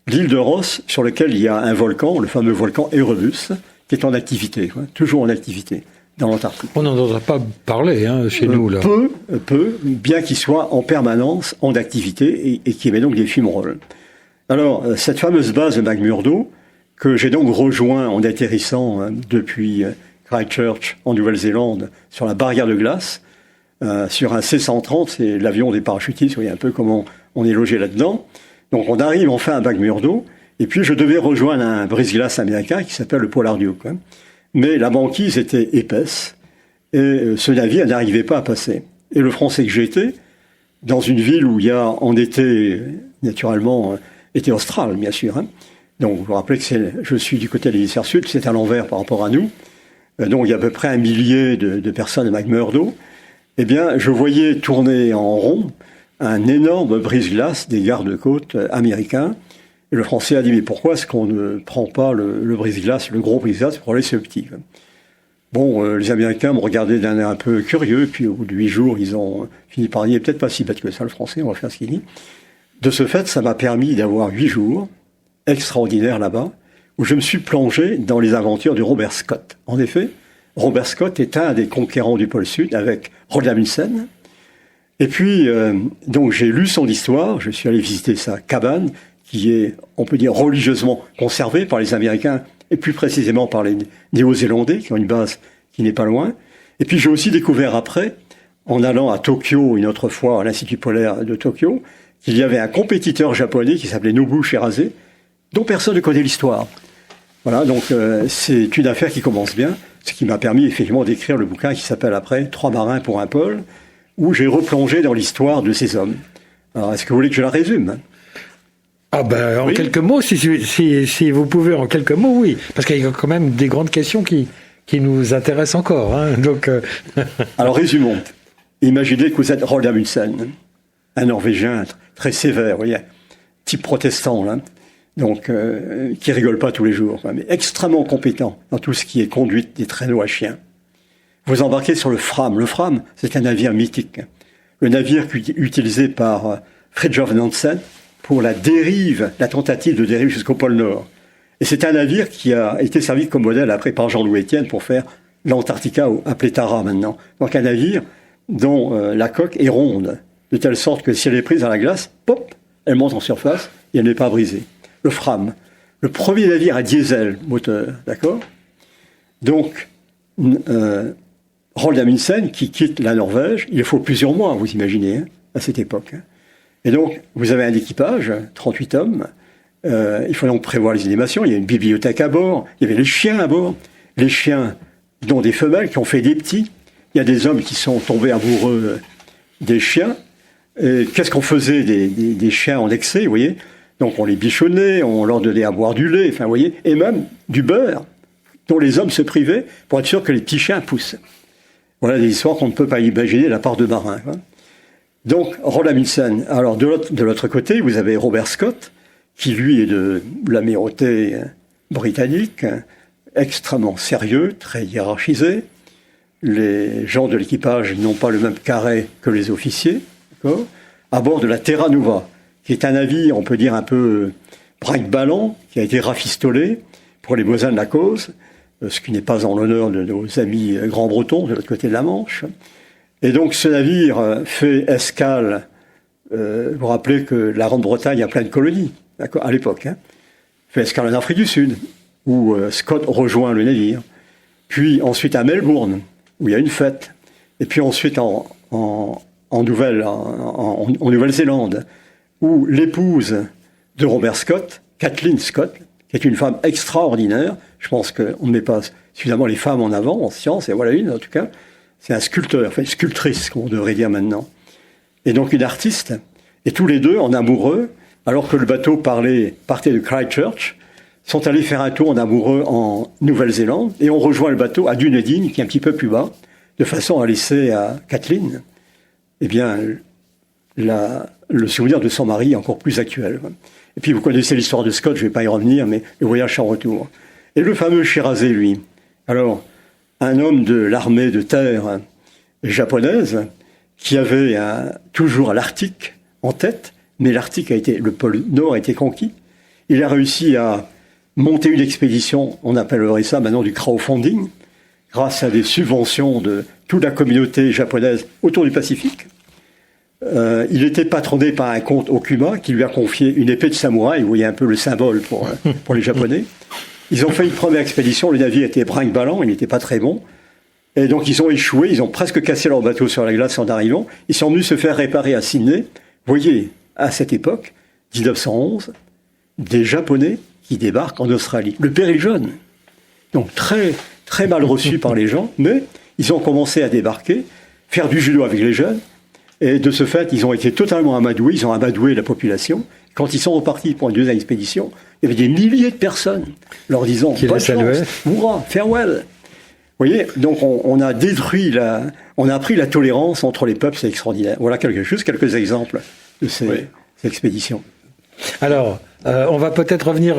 L'île de Ross, sur laquelle il y a un volcan, le fameux volcan Erebus, qui est en activité, quoi, toujours en activité, dans l'Antarctique. On n'en entend pas parler chez nous, là. Peu, bien qu'il soit en permanence en activité et qui émet donc des fumerolles. Alors, cette fameuse base de McMurdo, que j'ai donc rejoint en atterrissant depuis Christchurch, en Nouvelle-Zélande, sur la barrière de glace, sur un C-130, c'est l'avion des parachutistes, vous voyez un peu comment on est logé là-dedans. Donc on arrive enfin à McMurdo, et puis je devais rejoindre un brise-glace américain qui s'appelle le Polar Duke. Mais la banquise était épaisse, et ce navire n'arrivait pas à passer. Et le Français que j'étais, dans une ville où il y a en été, naturellement, été austral, bien sûr. Donc vous vous rappelez que je suis du côté de l'hémisphère sud, c'est à l'envers par rapport à nous. Donc il y a à peu près 1 millier de personnes à McMurdo. Eh bien, je voyais tourner en rond un énorme brise-glace des gardes-côtes américains. Et le Français a dit, mais pourquoi est-ce qu'on ne prend pas le brise-glace, le gros brise-glace, pour laisser le petit ? Bon, les Américains me regardaient d'un air un peu curieux, puis au bout de 8 jours, ils ont fini par dire, peut-être pas si bête que ça, le Français, on va faire ce qu'il dit. De ce fait, ça m'a permis d'avoir 8 jours extraordinaires là-bas, où je me suis plongé dans les aventures de Robert Scott. En effet, Robert Scott est un des conquérants du pôle Sud, avec Roald Amundsen. Et puis, donc j'ai lu son histoire, je suis allé visiter sa cabane, qui est, on peut dire, religieusement conservée par les Américains, et plus précisément par les Néo-Zélandais, qui ont une base qui n'est pas loin. Et puis j'ai aussi découvert après, en allant à Tokyo une autre fois, à l'Institut polaire de Tokyo, qu'il y avait un compétiteur japonais qui s'appelait Nobu Shirase, dont personne ne connaît l'histoire. Voilà, donc c'est une affaire qui commence bien, ce qui m'a permis effectivement d'écrire le bouquin qui s'appelle après « 3 marins pour un pôle », où j'ai replongé dans l'histoire de ces hommes. Alors, est-ce que vous voulez que je la résume ? Ah ben, en quelques mots, si vous pouvez, en quelques mots, oui. Parce qu'il y a quand même des grandes questions qui nous intéressent encore. Hein, donc, Alors, résumons. Imaginez que vous êtes Roald Amundsen, un Norvégien très sévère, vous voyez, type protestant, là, donc qui rigole pas tous les jours, mais extrêmement compétent dans tout ce qui est conduite des traîneaux à chiens. Vous embarquez sur le Fram. Le Fram, c'est un navire mythique. Le navire utilisé par Fridtjof Nansen pour la tentative de dérive jusqu'au pôle Nord. Et c'est un navire qui a été servi comme modèle après par Jean-Louis Étienne pour faire l'Antarctica, appelé Tara maintenant. Donc un navire dont la coque est ronde, de telle sorte que si elle est prise dans la glace, pop, elle monte en surface et elle n'est pas brisée. Le Fram, le premier navire à diesel moteur, d'accord ? Donc, Roald Amundsen, qui quitte la Norvège, il faut plusieurs mois, vous imaginez, hein, à cette époque. Et donc, vous avez un équipage, 38 hommes, il faut donc prévoir les animations, il y a une bibliothèque à bord, il y avait les chiens à bord, les chiens, dont des femelles qui ont fait des petits, il y a des hommes qui sont tombés amoureux des chiens. Et qu'est-ce qu'on faisait des chiens en excès, vous voyez ? Donc on les bichonnait, on leur donnait à boire du lait, enfin, vous voyez, et même du beurre, dont les hommes se privaient pour être sûr que les petits chiens poussent. Voilà des histoires qu'on ne peut pas imaginer de la part de marins. Hein. Donc, Roald Amundsen. Alors, de l'autre côté, vous avez Robert Scott, qui lui est de l'amirauté britannique, extrêmement sérieux, très hiérarchisé. Les gens de l'équipage n'ont pas le même carré que les officiers, d'accord ? À bord de la Terra Nova, qui est un navire, on peut dire, un peu braque-ballon, qui a été rafistolé pour les besoins de la cause, ce qui n'est pas en l'honneur de nos amis grands-bretons de l'autre côté de la Manche. Et donc ce navire fait escale, vous vous rappelez que la Grande-Bretagne a plein de colonies, d'accord, à l'époque, hein, fait escale en Afrique du Sud, où Scott rejoint le navire, puis ensuite à Melbourne, où il y a une fête, et puis ensuite en Nouvelle-Zélande, où l'épouse de Robert Scott, Kathleen Scott, qui est une femme extraordinaire, je pense qu'on ne met pas suffisamment les femmes en avant en science, et voilà une en tout cas, c'est un sculpteur, enfin une sculptrice, qu'on devrait dire maintenant, et donc une artiste, et tous les deux en amoureux, alors que le bateau partait de Christchurch, sont allés faire un tour en amoureux en Nouvelle-Zélande, et on rejoint le bateau à Dunedin, qui est un petit peu plus bas, de façon à laisser à Kathleen, eh bien, le souvenir de son mari encore plus actuel. Et puis vous connaissez l'histoire de Scott, je ne vais pas y revenir, mais le voyage sans retour. Et le fameux Shirase, lui. Alors, un homme de l'armée de terre japonaise, qui avait toujours l'Arctique en tête, mais le pôle Nord a été conquis. Il a réussi à monter une expédition, on appellerait ça maintenant du crowdfunding, grâce à des subventions de toute la communauté japonaise autour du Pacifique. Il était patronné par un comte Okuma qui lui a confié une épée de samouraï, vous voyez un peu le symbole pour les Japonais. Ils ont fait une première expédition, le navire était brinque-ballant, il n'était pas très bon. Et donc ils ont échoué, ils ont presque cassé leur bateau sur la glace en arrivant. Ils sont venus se faire réparer à Sydney. Vous voyez, à cette époque, 1911, des Japonais qui débarquent en Australie. Le péril jeune. Donc très, très mal reçu par les gens, mais ils ont commencé à débarquer, faire du judo avec les jeunes. Et de ce fait, ils ont été totalement amadoués, ils ont amadoué la population. Quand ils sont repartis pour une deuxième expédition, il y avait des milliers de personnes leur disant « Bonne chance, hurrah, farewell ». Vous voyez, donc on a détruit on a appris la tolérance entre les peuples, c'est extraordinaire. Voilà quelques exemples de ces expéditions. Alors, on va peut-être revenir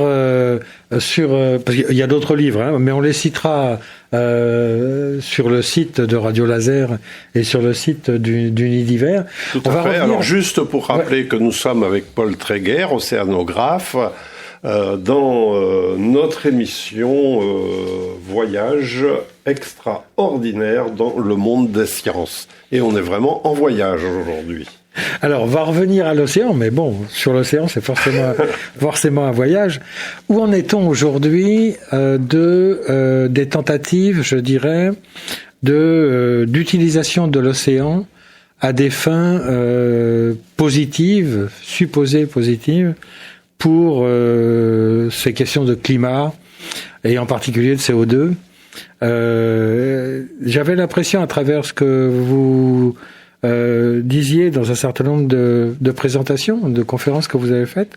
sur... parce qu'il y a d'autres livres, hein, mais on les citera sur le site de Radio Laser et sur le site du Nid d'Hiver. Tout à fait. Alors, juste pour rappeler que nous sommes avec Paul Tréguer, océanographe, dans notre émission Voyage extraordinaire dans le monde des sciences. Et on est vraiment en voyage aujourd'hui. Alors, on va revenir à l'océan, mais bon, sur l'océan, c'est forcément un voyage. Où en est-on aujourd'hui des tentatives, je dirais, d'utilisation de l'océan à des fins positives, supposées positives, pour ces questions de climat, et en particulier de CO2. J'avais l'impression, à travers ce que vous disiez dans un certain nombre de présentations, de conférences que vous avez faites,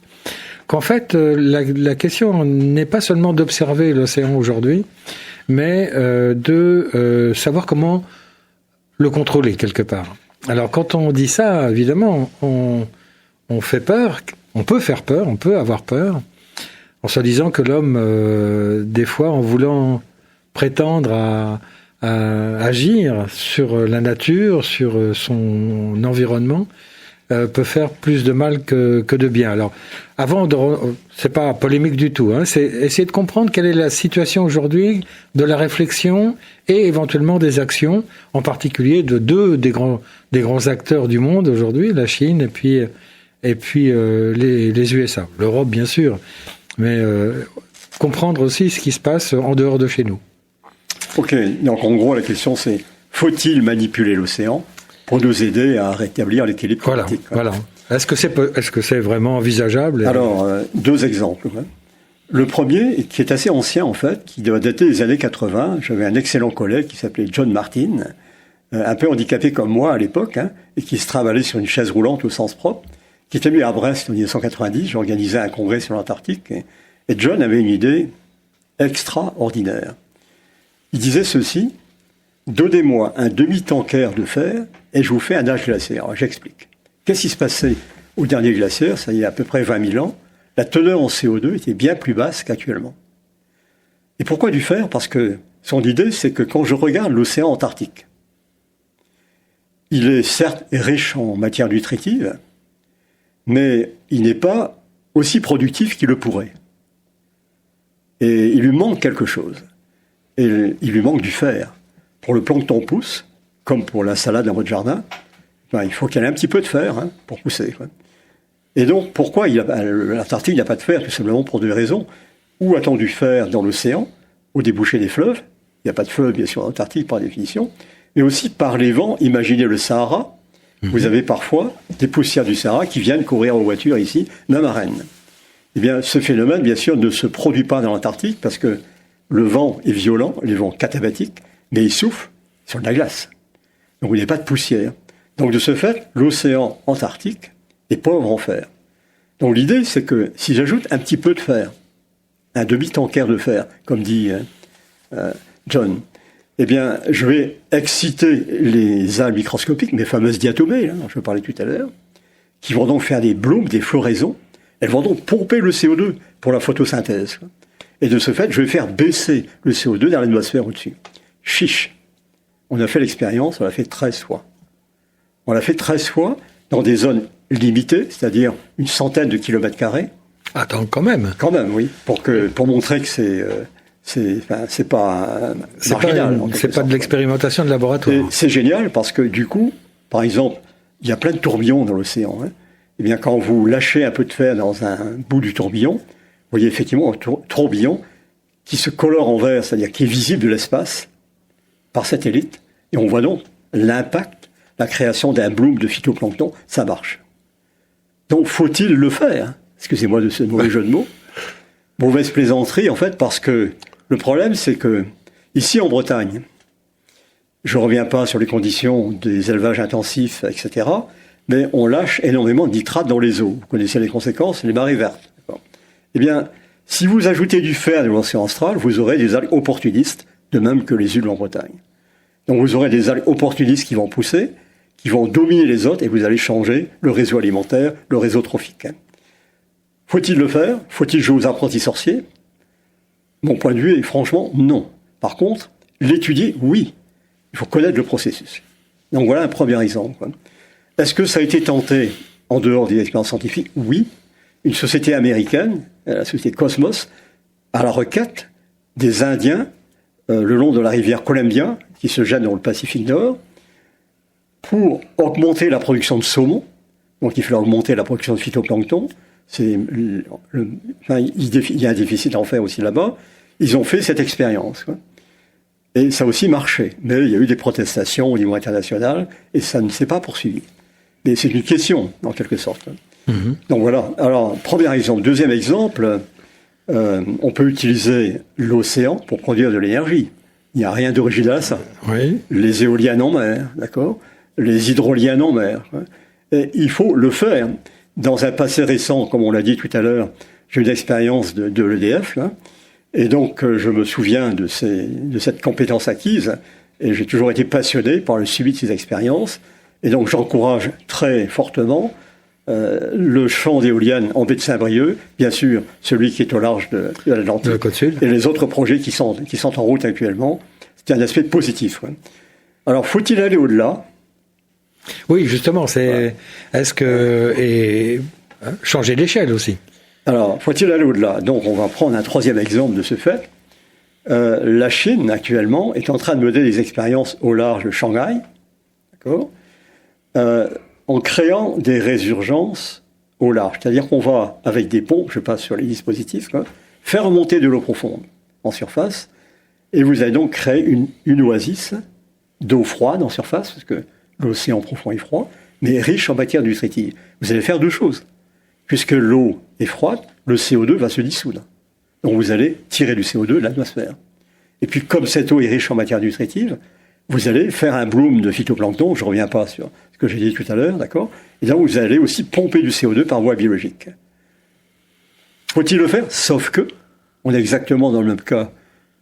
qu'en fait, la question n'est pas seulement d'observer l'océan aujourd'hui, mais de savoir comment le contrôler quelque part. Alors, quand on dit ça, évidemment, on fait peur, on peut faire peur, on peut avoir peur, en se disant que l'homme, des fois, en voulant prétendre à agir sur la nature, sur son environnement, peut faire plus de mal que de bien. Alors, c'est pas polémique du tout, hein, c'est essayer de comprendre quelle est la situation aujourd'hui de la réflexion et éventuellement des actions, en particulier de deux des grands acteurs du monde aujourd'hui, la Chine et puis les USA, l'Europe bien sûr, mais comprendre aussi ce qui se passe en dehors de chez nous. Ok, donc en gros la question c'est, faut-il manipuler l'océan pour nous aider à rétablir l'équilibre climatique? Voilà. Est-ce que c'est vraiment envisageable? Alors, deux exemples. Le premier, qui est assez ancien en fait, qui doit dater des années 80, j'avais un excellent collègue qui s'appelait John Martin, un peu handicapé comme moi à l'époque, et qui se travaillait sur une chaise roulante au sens propre, qui était venu à Brest en 1990, j'organisais un congrès sur l'Antarctique, et John avait une idée extraordinaire. Il disait ceci: donnez-moi un demi-tanker de fer et je vous fais un nage glaciaire. Alors, j'explique. Qu'est-ce qui se passait au dernier glaciaire, ça y est à peu près 20 000 ans? La teneur en CO2 était bien plus basse qu'actuellement. Et pourquoi du fer? Parce que son idée, c'est que quand je regarde l'océan Antarctique, il est certes riche en matière nutritive, mais il n'est pas aussi productif qu'il le pourrait. Et il lui manque quelque chose. Et il lui manque du fer. Pour le plancton pousse, comme pour la salade dans votre jardin, il faut qu'il y ait un petit peu de fer pour pousser. Et donc, pourquoi l'Antarctique n'a pas de fer? Tout simplement pour deux raisons. Où a-t-on du fer dans l'océan, au débouché des fleuves? Il n'y a pas de fleuve, bien sûr, en Antarctique, par définition. Mais aussi par les vents. Imaginez le Sahara. Vous avez parfois des poussières du Sahara qui viennent courir en voiture ici, même à Rennes. Eh bien, ce phénomène, bien sûr, ne se produit pas dans l'Antarctique parce que le vent est violent, les vents catabatiques, mais il souffle sur de la glace. Donc il n'y a pas de poussière. Donc de ce fait, l'océan Antarctique est pauvre en fer. Donc l'idée, c'est que si j'ajoute un petit peu de fer, un demi-tanker de fer, comme dit John, eh bien, je vais exciter les algues microscopiques, mes fameuses diatomées, dont je parlais tout à l'heure, qui vont donc faire des blooms, des floraisons. Elles vont donc pomper le CO2 pour la photosynthèse. Et de ce fait, je vais faire baisser le CO2 dans l'atmosphère au-dessus. Chiche. On a fait l'expérience, on l'a fait 13 fois. On l'a fait 13 fois dans des zones limitées, c'est-à-dire une centaine de kilomètres carrés. Attends, quand même. Quand même, oui. Pour montrer que c'est pas marginal. C'est pas de l'expérimentation de laboratoire. Et c'est génial parce que du coup, par exemple, il y a plein de tourbillons dans l'océan. Eh bien, quand vous lâchez un peu de fer dans un bout du tourbillon, vous voyez effectivement un tourbillon qui se colore en vert, c'est-à-dire qui est visible de l'espace par satellite. Et on voit donc l'impact, la création d'un bloom de phytoplancton, ça marche. Donc, faut-il le faire? Excusez-moi de ce mauvais jeu de mots. Mauvaise plaisanterie, en fait, parce que le problème, c'est que, ici en Bretagne, je ne reviens pas sur les conditions des élevages intensifs, etc., mais on lâche énormément de nitrates dans les eaux. Vous connaissez les conséquences, les marées vertes. Eh bien, si vous ajoutez du fer de l'océan austral, vous aurez des algues opportunistes, de même que les hules en Bretagne. Donc vous aurez des algues opportunistes qui vont pousser, qui vont dominer les autres, et vous allez changer le réseau alimentaire, le réseau trophique. Faut-il le faire? Faut-il jouer aux apprentis sorciers? Mon point de vue est franchement non. Par contre, l'étudier, oui. Il faut connaître le processus. Donc voilà un premier exemple. Est-ce que ça a été tenté en dehors des expériences scientifiques? Oui. Une société américaine, la société Cosmos, à la requête des Indiens le long de la rivière Columbia, qui se jette dans le Pacifique Nord, pour augmenter la production de saumon. Donc il fallait augmenter la production de phytoplancton. Il y a un déficit en fer aussi là-bas. Ils ont fait cette expérience. Et ça a aussi marché. Mais il y a eu des protestations au niveau international et ça ne s'est pas poursuivi. Mais c'est une question, en quelque sorte. Donc voilà. Alors, premier exemple. Deuxième exemple, on peut utiliser l'océan pour produire de l'énergie. Il n'y a rien d'original à ça. Oui. Les éoliennes en mer, d'accord ? Les hydroliennes en mer. Et il faut le faire. Dans un passé récent, comme on l'a dit tout à l'heure, j'ai eu l'expérience de l'EDF, hein, et donc je me souviens de cette compétence acquise, et j'ai toujours été passionné par le suivi de ces expériences, et donc j'encourage très fortement le champ d'éoliennes en baie de Saint-Brieuc, bien sûr celui qui est au large de l'Atlantique, la côte sud, et les autres projets qui sont en route actuellement. C'est un aspect positif. Ouais. Alors, faut-il aller au-delà ? Oui, justement, est-ce que et changer d'échelle aussi. Alors, faut-il aller au-delà ? Donc, on va prendre un troisième exemple de ce fait. La Chine, actuellement, est en train de mener des expériences au large de Shanghai, d'accord, en créant des résurgences au large. C'est-à-dire qu'on va, avec des pompes, je passe sur les dispositifs, quoi, faire remonter de l'eau profonde en surface, et vous allez donc créer une oasis d'eau froide en surface, parce que l'océan profond est froid, mais riche en matière nutritive. Vous allez faire deux choses. Puisque l'eau est froide, le CO2 va se dissoudre. Donc vous allez tirer du CO2 de l'atmosphère. Et puis comme cette eau est riche en matière nutritive, vous allez faire un bloom de phytoplancton, je ne reviens pas sur ce que j'ai dit tout à l'heure, d'accord ? Et donc vous allez aussi pomper du CO2 par voie biologique. Faut-il le faire ? Sauf que, on est exactement dans le même cas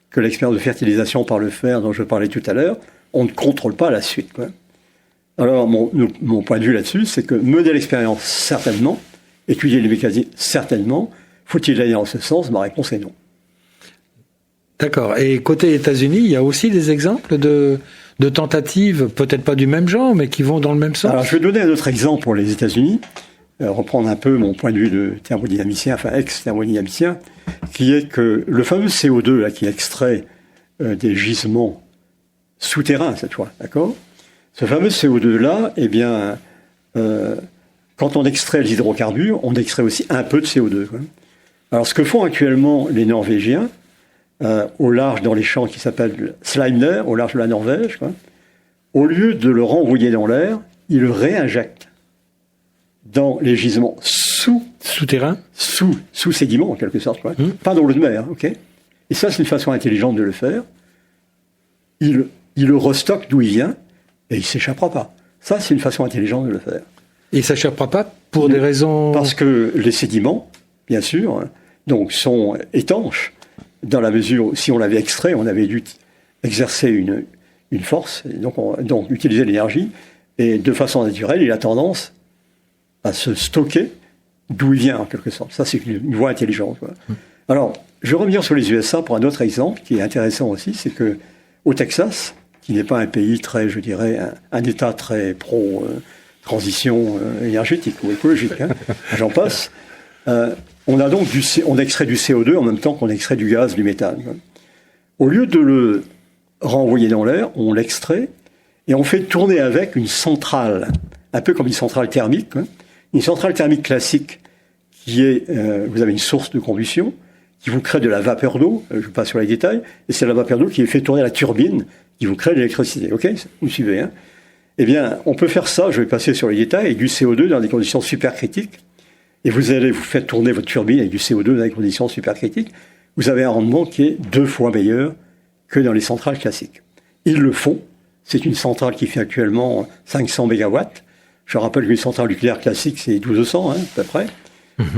que l'expérience de fertilisation par le fer dont je parlais tout à l'heure, on ne contrôle pas la suite, quoi. Alors, mon point de vue là-dessus, c'est que mener l'expérience, certainement, étudier les mécanismes, certainement. Faut-il aller dans ce sens ? Ma réponse est non. D'accord. Et côté États-Unis, il y a aussi des exemples de tentatives, peut-être pas du même genre, mais qui vont dans le même sens ? Alors, je vais donner un autre exemple pour les États-Unis, reprendre un peu mon point de vue de thermodynamicien, enfin ex-thermodynamicien, qui est que le fameux CO2 là, qui est extrait des gisements souterrains, cette fois, d'accord ? Ce fameux CO2-là, eh bien, quand on extrait les hydrocarbures, on extrait aussi un peu de CO2. Quoi. Alors, ce que font actuellement les Norvégiens, au large dans les champs qui s'appellent Sleipner, au large de la Norvège, quoi, au lieu de le renvoyer dans l'air, ils le réinjectent dans les gisements souterrains, sous sédiments en quelque sorte, quoi. Pas dans l'eau de mer, ok. Et ça, c'est une façon intelligente de le faire. Il le restocke d'où il vient. Et il ne s'échappera pas. Ça, c'est une façon intelligente de le faire. Et il ne s'échappera pas pour des raisons... Parce que les sédiments, bien sûr, donc, sont étanches, dans la mesure où, si on l'avait extrait, on avait dû exercer une force, et donc utiliser l'énergie, et de façon naturelle, il a tendance à se stocker d'où il vient, en quelque sorte. Ça, c'est une voie intelligente. Quoi. Alors, je vais revenir sur les USA pour un autre exemple, qui est intéressant aussi, c'est que au Texas, qui n'est pas un pays très, je dirais, un État très pro-transition énergétique ou écologique, hein, j'en passe. On a donc on extrait du CO2 en même temps qu'on extrait du gaz, du méthane. Quoi. Au lieu de le renvoyer dans l'air, on l'extrait et on fait tourner avec une centrale, un peu comme une centrale thermique. Quoi. Une centrale thermique classique qui est, vous avez une source de combustion qui vous crée de la vapeur d'eau, je passe sur les détails, et c'est la vapeur d'eau qui fait tourner la turbine qui vous crée de l'électricité. Ok ? Vous suivez, hein ? Eh bien, on peut faire ça, je vais passer sur les détails, avec du CO2 dans des conditions supercritiques, et vous faites tourner votre turbine avec du CO2 dans des conditions supercritiques, vous avez un rendement qui est 2 fois meilleur que dans les centrales classiques. Ils le font, c'est une centrale qui fait actuellement 500 mégawatts, je rappelle qu'une centrale nucléaire classique c'est 1200, hein, à peu près.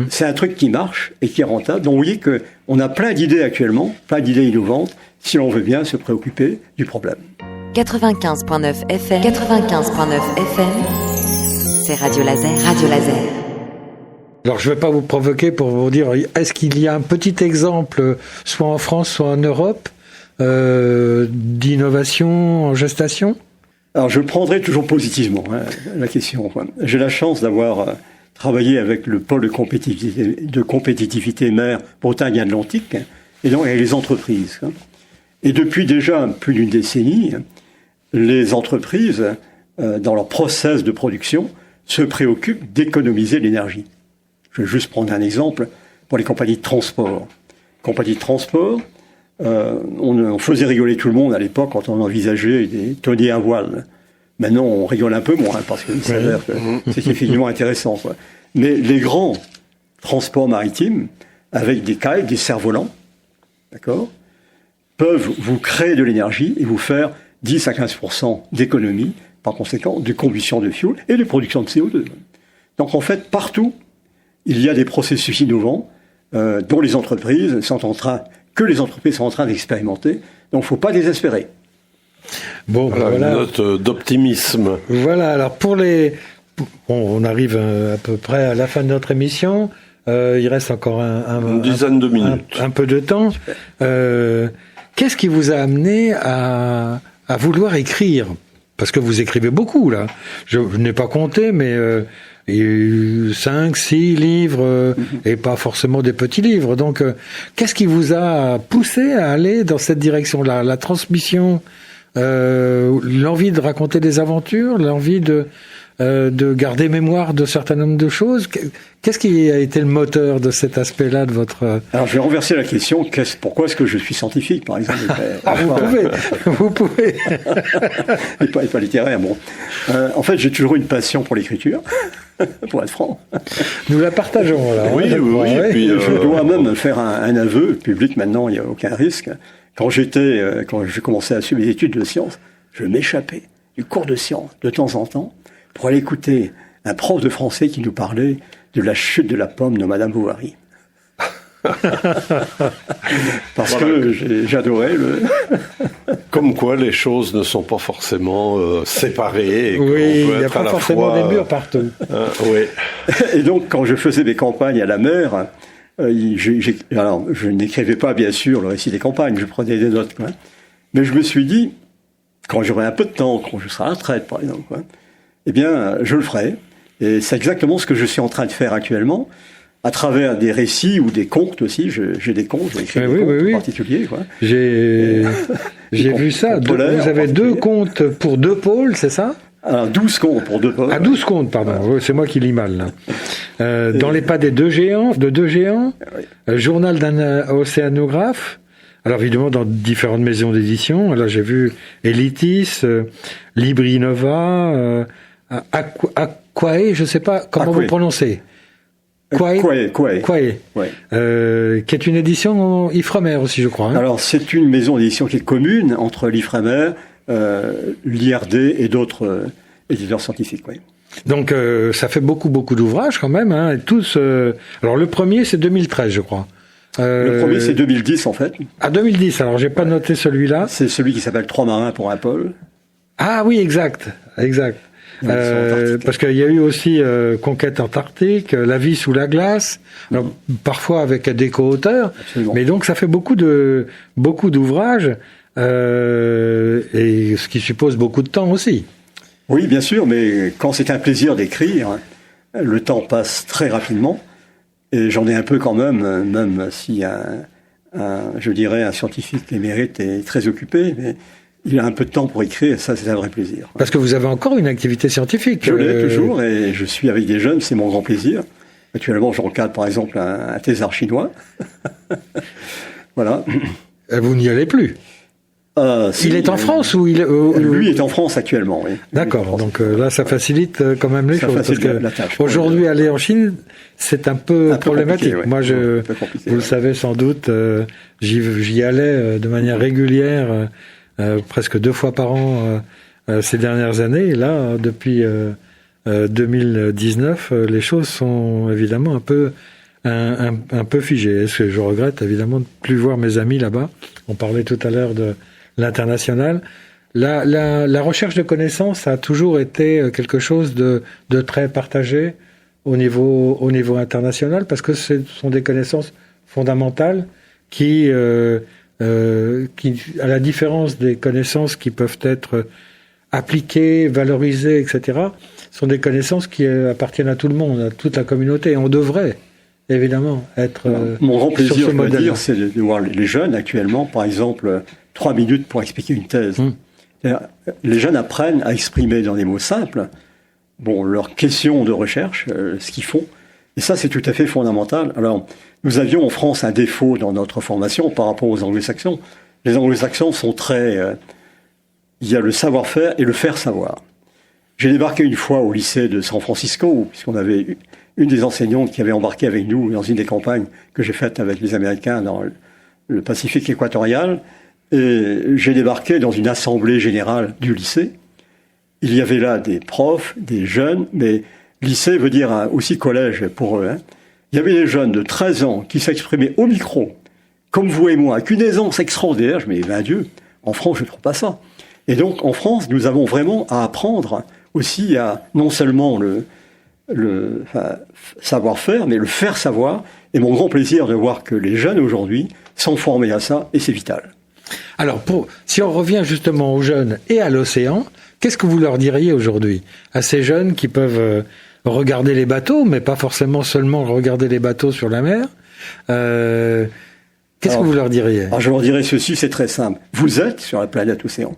C'est un truc qui marche et qui est rentable. Donc vous voyez qu'on a plein d'idées actuellement, plein d'idées innovantes, si l'on veut bien se préoccuper du problème. 95.9 FM, 95.9 FM, c'est Radio Laser, Radio Laser. Alors je ne vais pas vous provoquer pour vous dire, est-ce qu'il y a un petit exemple, soit en France, soit en Europe, d'innovation en gestation ? Alors je prendrai toujours positivement la question. J'ai la chance d'avoir travaillé avec le pôle de compétitivité mer Bretagne-Atlantique, et donc avec les entreprises. Et depuis déjà plus d'une décennie, les entreprises, dans leur process de production, se préoccupent d'économiser l'énergie. Je vais juste prendre un exemple pour les compagnies de transport. Compagnies de transport, on faisait rigoler tout le monde à l'époque quand on envisageait des tonniers à voile. Maintenant, on rigole un peu moins parce qu'il s'avère que c'est effectivement intéressant, quoi. Mais les grands transports maritimes, avec des cales, des cerfs-volants, d'accord, peuvent vous créer de l'énergie et vous faire 10 à 15% d'économie, par conséquent, de combustion de fioul et de production de CO2. Donc en fait, partout, il y a des processus innovants dont les entreprises sont en train d'expérimenter. Donc il ne faut pas désespérer. Bon, voilà. Une note d'optimisme. Voilà, alors on arrive à peu près à la fin de notre émission. Il reste encore une dizaine de minutes. Un peu de temps. Qu'est-ce qui vous a amené à vouloir écrire? Parce que vous écrivez beaucoup, là. Je n'ai pas compté, mais il y a eu 5, 6 livres, et pas forcément des petits livres. Donc, qu'est-ce qui vous a poussé à aller dans cette direction-là? La transmission, l'envie de raconter des aventures, l'envie de garder mémoire de certain nombre de choses. Qu'est-ce qui a été le moteur de cet aspect-là de votre... Alors, je vais renverser la question. Pourquoi est-ce que je suis scientifique, par exemple? Vous pouvez. et pas littéraire, bon. En fait, j'ai toujours eu une passion pour l'écriture, pour être franc. Nous la partageons, là. Oui. Et puis, je dois même faire un aveu public, maintenant, il n'y a aucun risque. Quand j'ai commencé à suivre mes études de sciences, je m'échappais du cours de sciences, de temps en temps, pour aller écouter un prof de français qui nous parlait de la chute de la pomme de Madame Bovary. Parce que j'adorais Comme quoi, les choses ne sont pas forcément séparées. Et oui, il n'y a pas forcément des murs partout. Oui. Et donc, quand je faisais mes campagnes à la mer, alors, je n'écrivais pas, bien sûr, le récit des campagnes, je prenais des notes, quoi. Mais je me suis dit, quand j'aurai un peu de temps, quand je serai à la retraite, par exemple, quoi, eh bien, je le ferai. Et c'est exactement ce que je suis en train de faire actuellement, à travers des récits ou des contes aussi. J'ai des contes, j'ai écrit des contes en particulier, quoi. J'ai vu ça. Vous avez 2 contes pour 2 pôles, c'est ça? Alors, 12 contes pour 2 pôles. Ah, 12 contes, pardon. Ouais. C'est moi qui lis mal, là. Dans les pas de deux géants, oui. Journal d'un océanographe. Alors, évidemment, dans différentes maisons d'édition. Là, j'ai vu Elitis, Libri Nova, Aquae, je ne sais pas comment vous prononcez. Quae. Ouais. Qui est une édition Ifremer aussi, je crois. Hein. Alors, c'est une maison d'édition qui est commune entre l'Ifremer, l'IRD et d'autres éditeurs scientifiques. Oui. Donc, ça fait beaucoup d'ouvrages quand même. Hein, et tous. Alors, le premier, c'est 2013, je crois. Le premier, c'est 2010, en fait. Ah, 2010, alors j'ai pas noté celui-là. C'est celui qui s'appelle 3 marins pour un pôle. Ah oui, exact. Parce qu'il y a eu aussi Conquête antarctique, La vie sous la glace, alors, parfois avec des co-auteurs. Absolument. Mais donc ça fait beaucoup d'ouvrages, et ce qui suppose beaucoup de temps aussi. Oui, bien sûr, mais quand c'est un plaisir d'écrire, le temps passe très rapidement. Et j'en ai un peu quand même si je dirais un scientifique émérite est très occupé, mais il a un peu de temps pour écrire, et ça c'est un vrai plaisir. Parce que vous avez encore une activité scientifique. Je l'ai toujours, et je suis avec des jeunes, c'est mon grand plaisir. Actuellement, je recadre par exemple un thésard chinois. Voilà. Vous n'y allez plus. Il est en France ou lui est en France actuellement, oui. D'accord, donc là ça facilite quand même les choses. Parce que la tâche. Aujourd'hui, aller en Chine, c'est un peu problématique. Ouais. Moi, vous le savez sans doute, j'y allais de manière régulière, presque 2 fois par an ces dernières années. Et là, depuis 2019, les choses sont évidemment un peu figées. Est-ce que je regrette évidemment de plus voir mes amis là-bas? On parlait tout à l'heure de l'international. La recherche de connaissances a toujours été quelque chose de très partagé au niveau international, parce que ce sont des connaissances fondamentales qui, à la différence des connaissances qui peuvent être appliquées, valorisées, etc., sont des connaissances qui appartiennent à tout le monde, à toute la communauté. Et on devrait évidemment être mon grand plaisir, sur ce je dois modèle. dire, c'est de voir les jeunes actuellement, par exemple, 3 minutes pour expliquer une thèse. Les jeunes apprennent à exprimer dans des mots simples leurs questions de recherche, ce qu'ils font, Et ça, c'est tout à fait fondamental. Alors, nous avions en France un défaut dans notre formation par rapport aux anglo-saxons. Les anglo-saxons sont très... il y a le savoir-faire et le faire savoir. J'ai débarqué une fois au lycée de San Francisco, puisqu'on avait une des enseignantes qui avait embarqué avec nous dans une des campagnes que j'ai faites avec les Américains dans le Pacifique équatorial. Et j'ai débarqué dans une assemblée générale du lycée. Il y avait là des profs, des jeunes, mais lycée veut dire aussi collège pour eux. Il y avait des jeunes de 13 ans qui s'exprimaient au micro, comme vous et moi, avec une aisance extraordinaire. Je me dis, ben Dieu, en France, je ne trouve pas ça. Et donc, en France, nous avons vraiment à apprendre aussi à non seulement le savoir-faire, mais le faire savoir. Et mon grand plaisir de voir que les jeunes aujourd'hui sont formés à ça, et c'est vital. Alors, si on revient justement aux jeunes et à l'océan, qu'est-ce que vous leur diriez aujourd'hui à ces jeunes qui peuvent regarder les bateaux, mais pas forcément seulement regarder les bateaux sur la mer Qu'est-ce que vous leur diriez? Je leur dirais ceci, c'est très simple. Vous êtes sur la planète océan.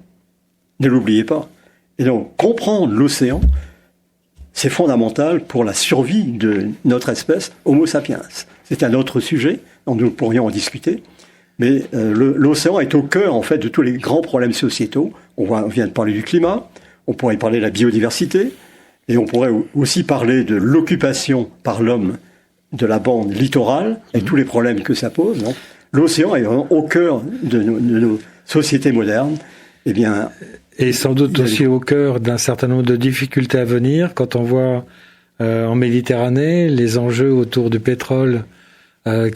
Ne l'oubliez pas. Et donc, comprendre l'océan, c'est fondamental pour la survie de notre espèce Homo sapiens. C'est un autre sujet, dont nous pourrions en discuter. Mais l'océan est au cœur, en fait, de tous les grands problèmes sociétaux. On vient de parler du climat, on pourrait parler de la biodiversité, et on pourrait aussi parler de l'occupation par l'homme de la bande littorale, et tous les problèmes que ça pose. Donc, l'océan est vraiment au cœur de nos sociétés modernes. Eh bien, et sans doute aussi au cœur d'un certain nombre de difficultés à venir, quand on voit en Méditerranée les enjeux autour du pétrole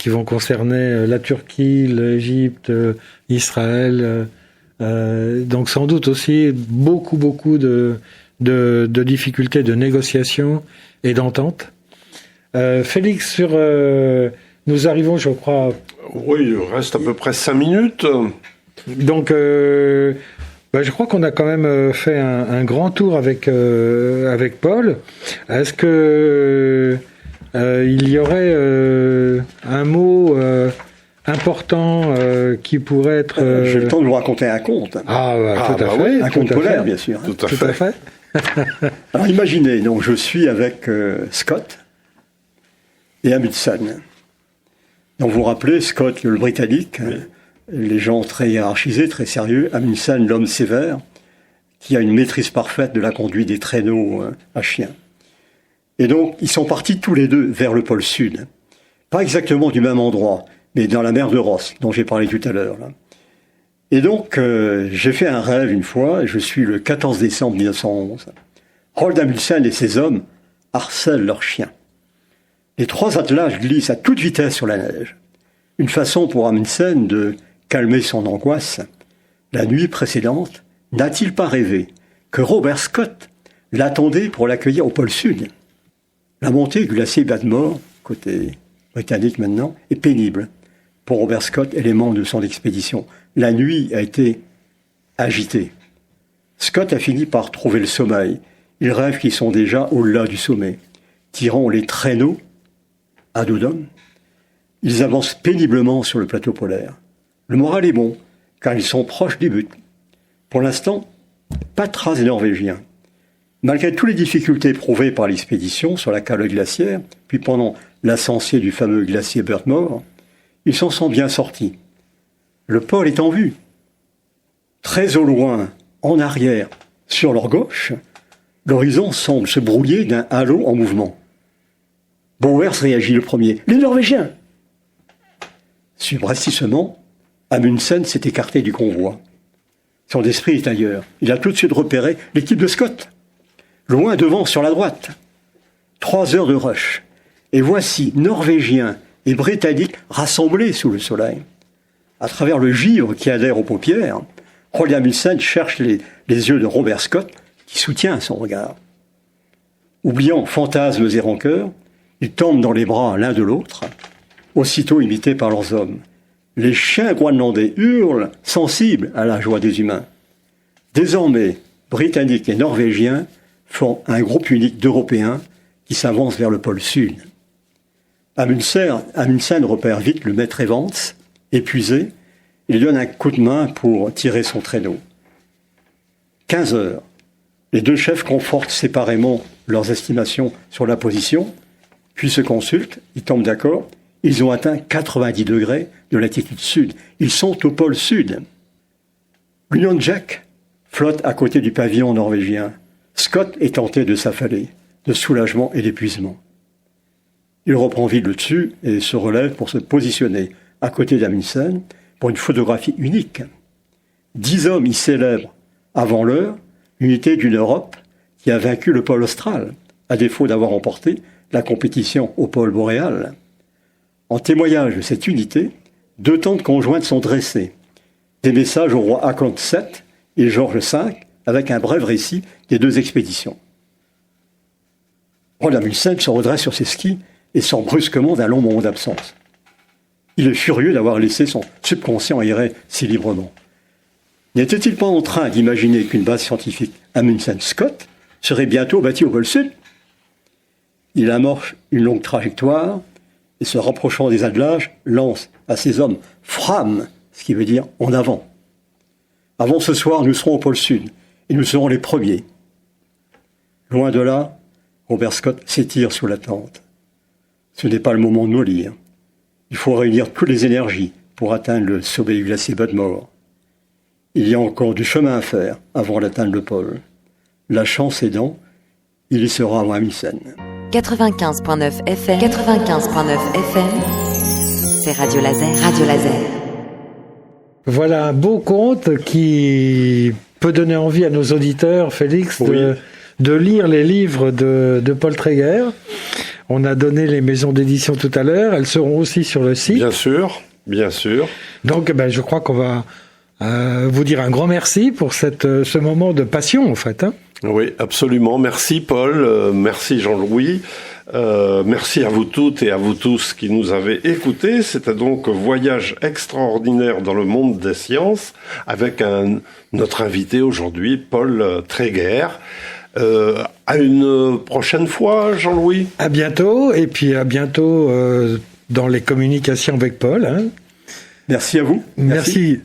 qui vont concerner la Turquie, l'Égypte, Israël. Donc sans doute aussi beaucoup de difficultés de négociation et d'entente. Félix, nous arrivons, je crois... Oui, il reste à peu près 5 minutes. Donc, je crois qu'on a quand même fait un grand tour avec Paul. Est-ce que il y aurait un mot important qui pourrait être... J'ai le temps de vous raconter un conte. Tout à fait. Oui, un conte polaire, bien sûr. Tout à fait. Alors imaginez, donc je suis avec Scott et Amundsen. Donc vous vous rappelez, Scott, le Britannique, oui. Les gens très hiérarchisés, très sérieux, Amundsen, l'homme sévère, qui a une maîtrise parfaite de la conduite des traîneaux à chiens. Et donc, ils sont partis tous les deux vers le pôle sud. Pas exactement du même endroit, mais dans la mer de Ross, dont j'ai parlé tout à l'heure. Là. Et donc, j'ai fait un rêve une fois, et je suis le 14 décembre 1911. Roald Amundsen et ses hommes harcèlent leurs chiens. Les 3 attelages glissent à toute vitesse sur la neige. Une façon pour Amundsen de calmer son angoisse. La nuit précédente, n'a-t-il pas rêvé que Robert Scott l'attendait pour l'accueillir au pôle Sud? La montée du glacier Badmore, côté britannique maintenant, est pénible pour Robert Scott et les membres de son expédition. La nuit a été agitée. Scott a fini par trouver le sommeil. Il rêve qu'ils sont déjà au-delà du sommet. Tirant les traîneaux à dos d'homme, ils avancent péniblement sur le plateau polaire. Le moral est bon, car ils sont proches du but. Pour l'instant, pas de traces des Norvégiens. Malgré toutes les difficultés éprouvées par l'expédition sur la calotte glaciaire, puis pendant l'ascension du fameux glacier Badmore, ils s'en sont bien sortis. Le pôle est en vue. Très au loin, en arrière, sur leur gauche, l'horizon semble se brouiller d'un halo en mouvement. Bowers réagit le premier. « Les Norvégiens !» Subrepticement, Amundsen s'est écarté du convoi. Son esprit est ailleurs. Il a tout de suite repéré l'équipe de Scott. Loin devant, sur la droite. 3 heures de rush. Et voici Norvégiens et Britanniques rassemblés sous le soleil. À travers le givre qui adhère aux paupières, Roald Amundsen cherche les yeux de Robert Scott, qui soutient son regard. Oubliant fantasmes et rancœurs, ils tombent dans les bras l'un de l'autre, aussitôt imités par leurs hommes. Les chiens groenlandais hurlent, sensibles à la joie des humains. Désormais, Britanniques et Norvégiens font un groupe unique d'Européens qui s'avancent vers le pôle Sud. Amundsen repère vite le maître Evans, épuisé, et lui donne un coup de main pour tirer son traîneau. 15 heures. Les 2 chefs confortent séparément leurs estimations sur la position, puis se consultent, ils tombent d'accord, ils ont atteint 90 degrés de latitude sud. Ils sont au pôle sud. L'Union Jack flotte à côté du pavillon norvégien. Scott est tenté de s'affaler, de soulagement et d'épuisement. Il reprend vie le dessus et se relève pour se positionner à côté d'Amundsen pour une photographie unique. 10 hommes y célèbrent, avant l'heure, l'unité d'une Europe qui a vaincu le pôle austral, à défaut d'avoir remporté la compétition au pôle boréal. En témoignage de cette unité, 2 tentes conjointes sont dressées. Des messages au roi Haakon VII et George V, avec un bref récit des 2 expéditions. Roald Amundsen se redresse sur ses skis et sort brusquement d'un long moment d'absence. Il est furieux d'avoir laissé son subconscient errer si librement. N'était-il pas en train d'imaginer qu'une base scientifique Amundsen-Scott serait bientôt bâtie au pôle Sud ? Il amorce une longue trajectoire et, se rapprochant des attelages, lance à ses hommes « Fram », ce qui veut dire « en avant ». Avant ce soir, nous serons au pôle Sud et nous serons les premiers. Loin de là, Robert Scott s'étire sous la tente. Ce n'est pas le moment de mollir. Il faut réunir toutes les énergies pour atteindre le sommet du glacier Budmore. Il y a encore du chemin à faire avant d'atteindre le pôle. La chance aidant, il y sera avant Amundsen. 95.9 FM. 95.9 FM. C'est Radio Laser. Radio Laser. Voilà un beau conte qui peut donner envie à nos auditeurs, Félix, de lire les livres de Paul Tréguer. On a donné les maisons d'édition tout à l'heure. Elles seront aussi sur le site. Bien sûr, bien sûr. Donc, je crois qu'on va vous dire un grand merci pour ce moment de passion, en fait. Hein. Oui, absolument. Merci Paul, merci Jean-Louis, merci à vous toutes et à vous tous qui nous avez écoutés. C'était donc Voyage extraordinaire dans le monde des sciences avec notre invité aujourd'hui, Paul Tréguer. À une prochaine fois, Jean-Louis. À bientôt, et puis à bientôt dans les communications avec Paul. Hein. Merci à vous. Merci.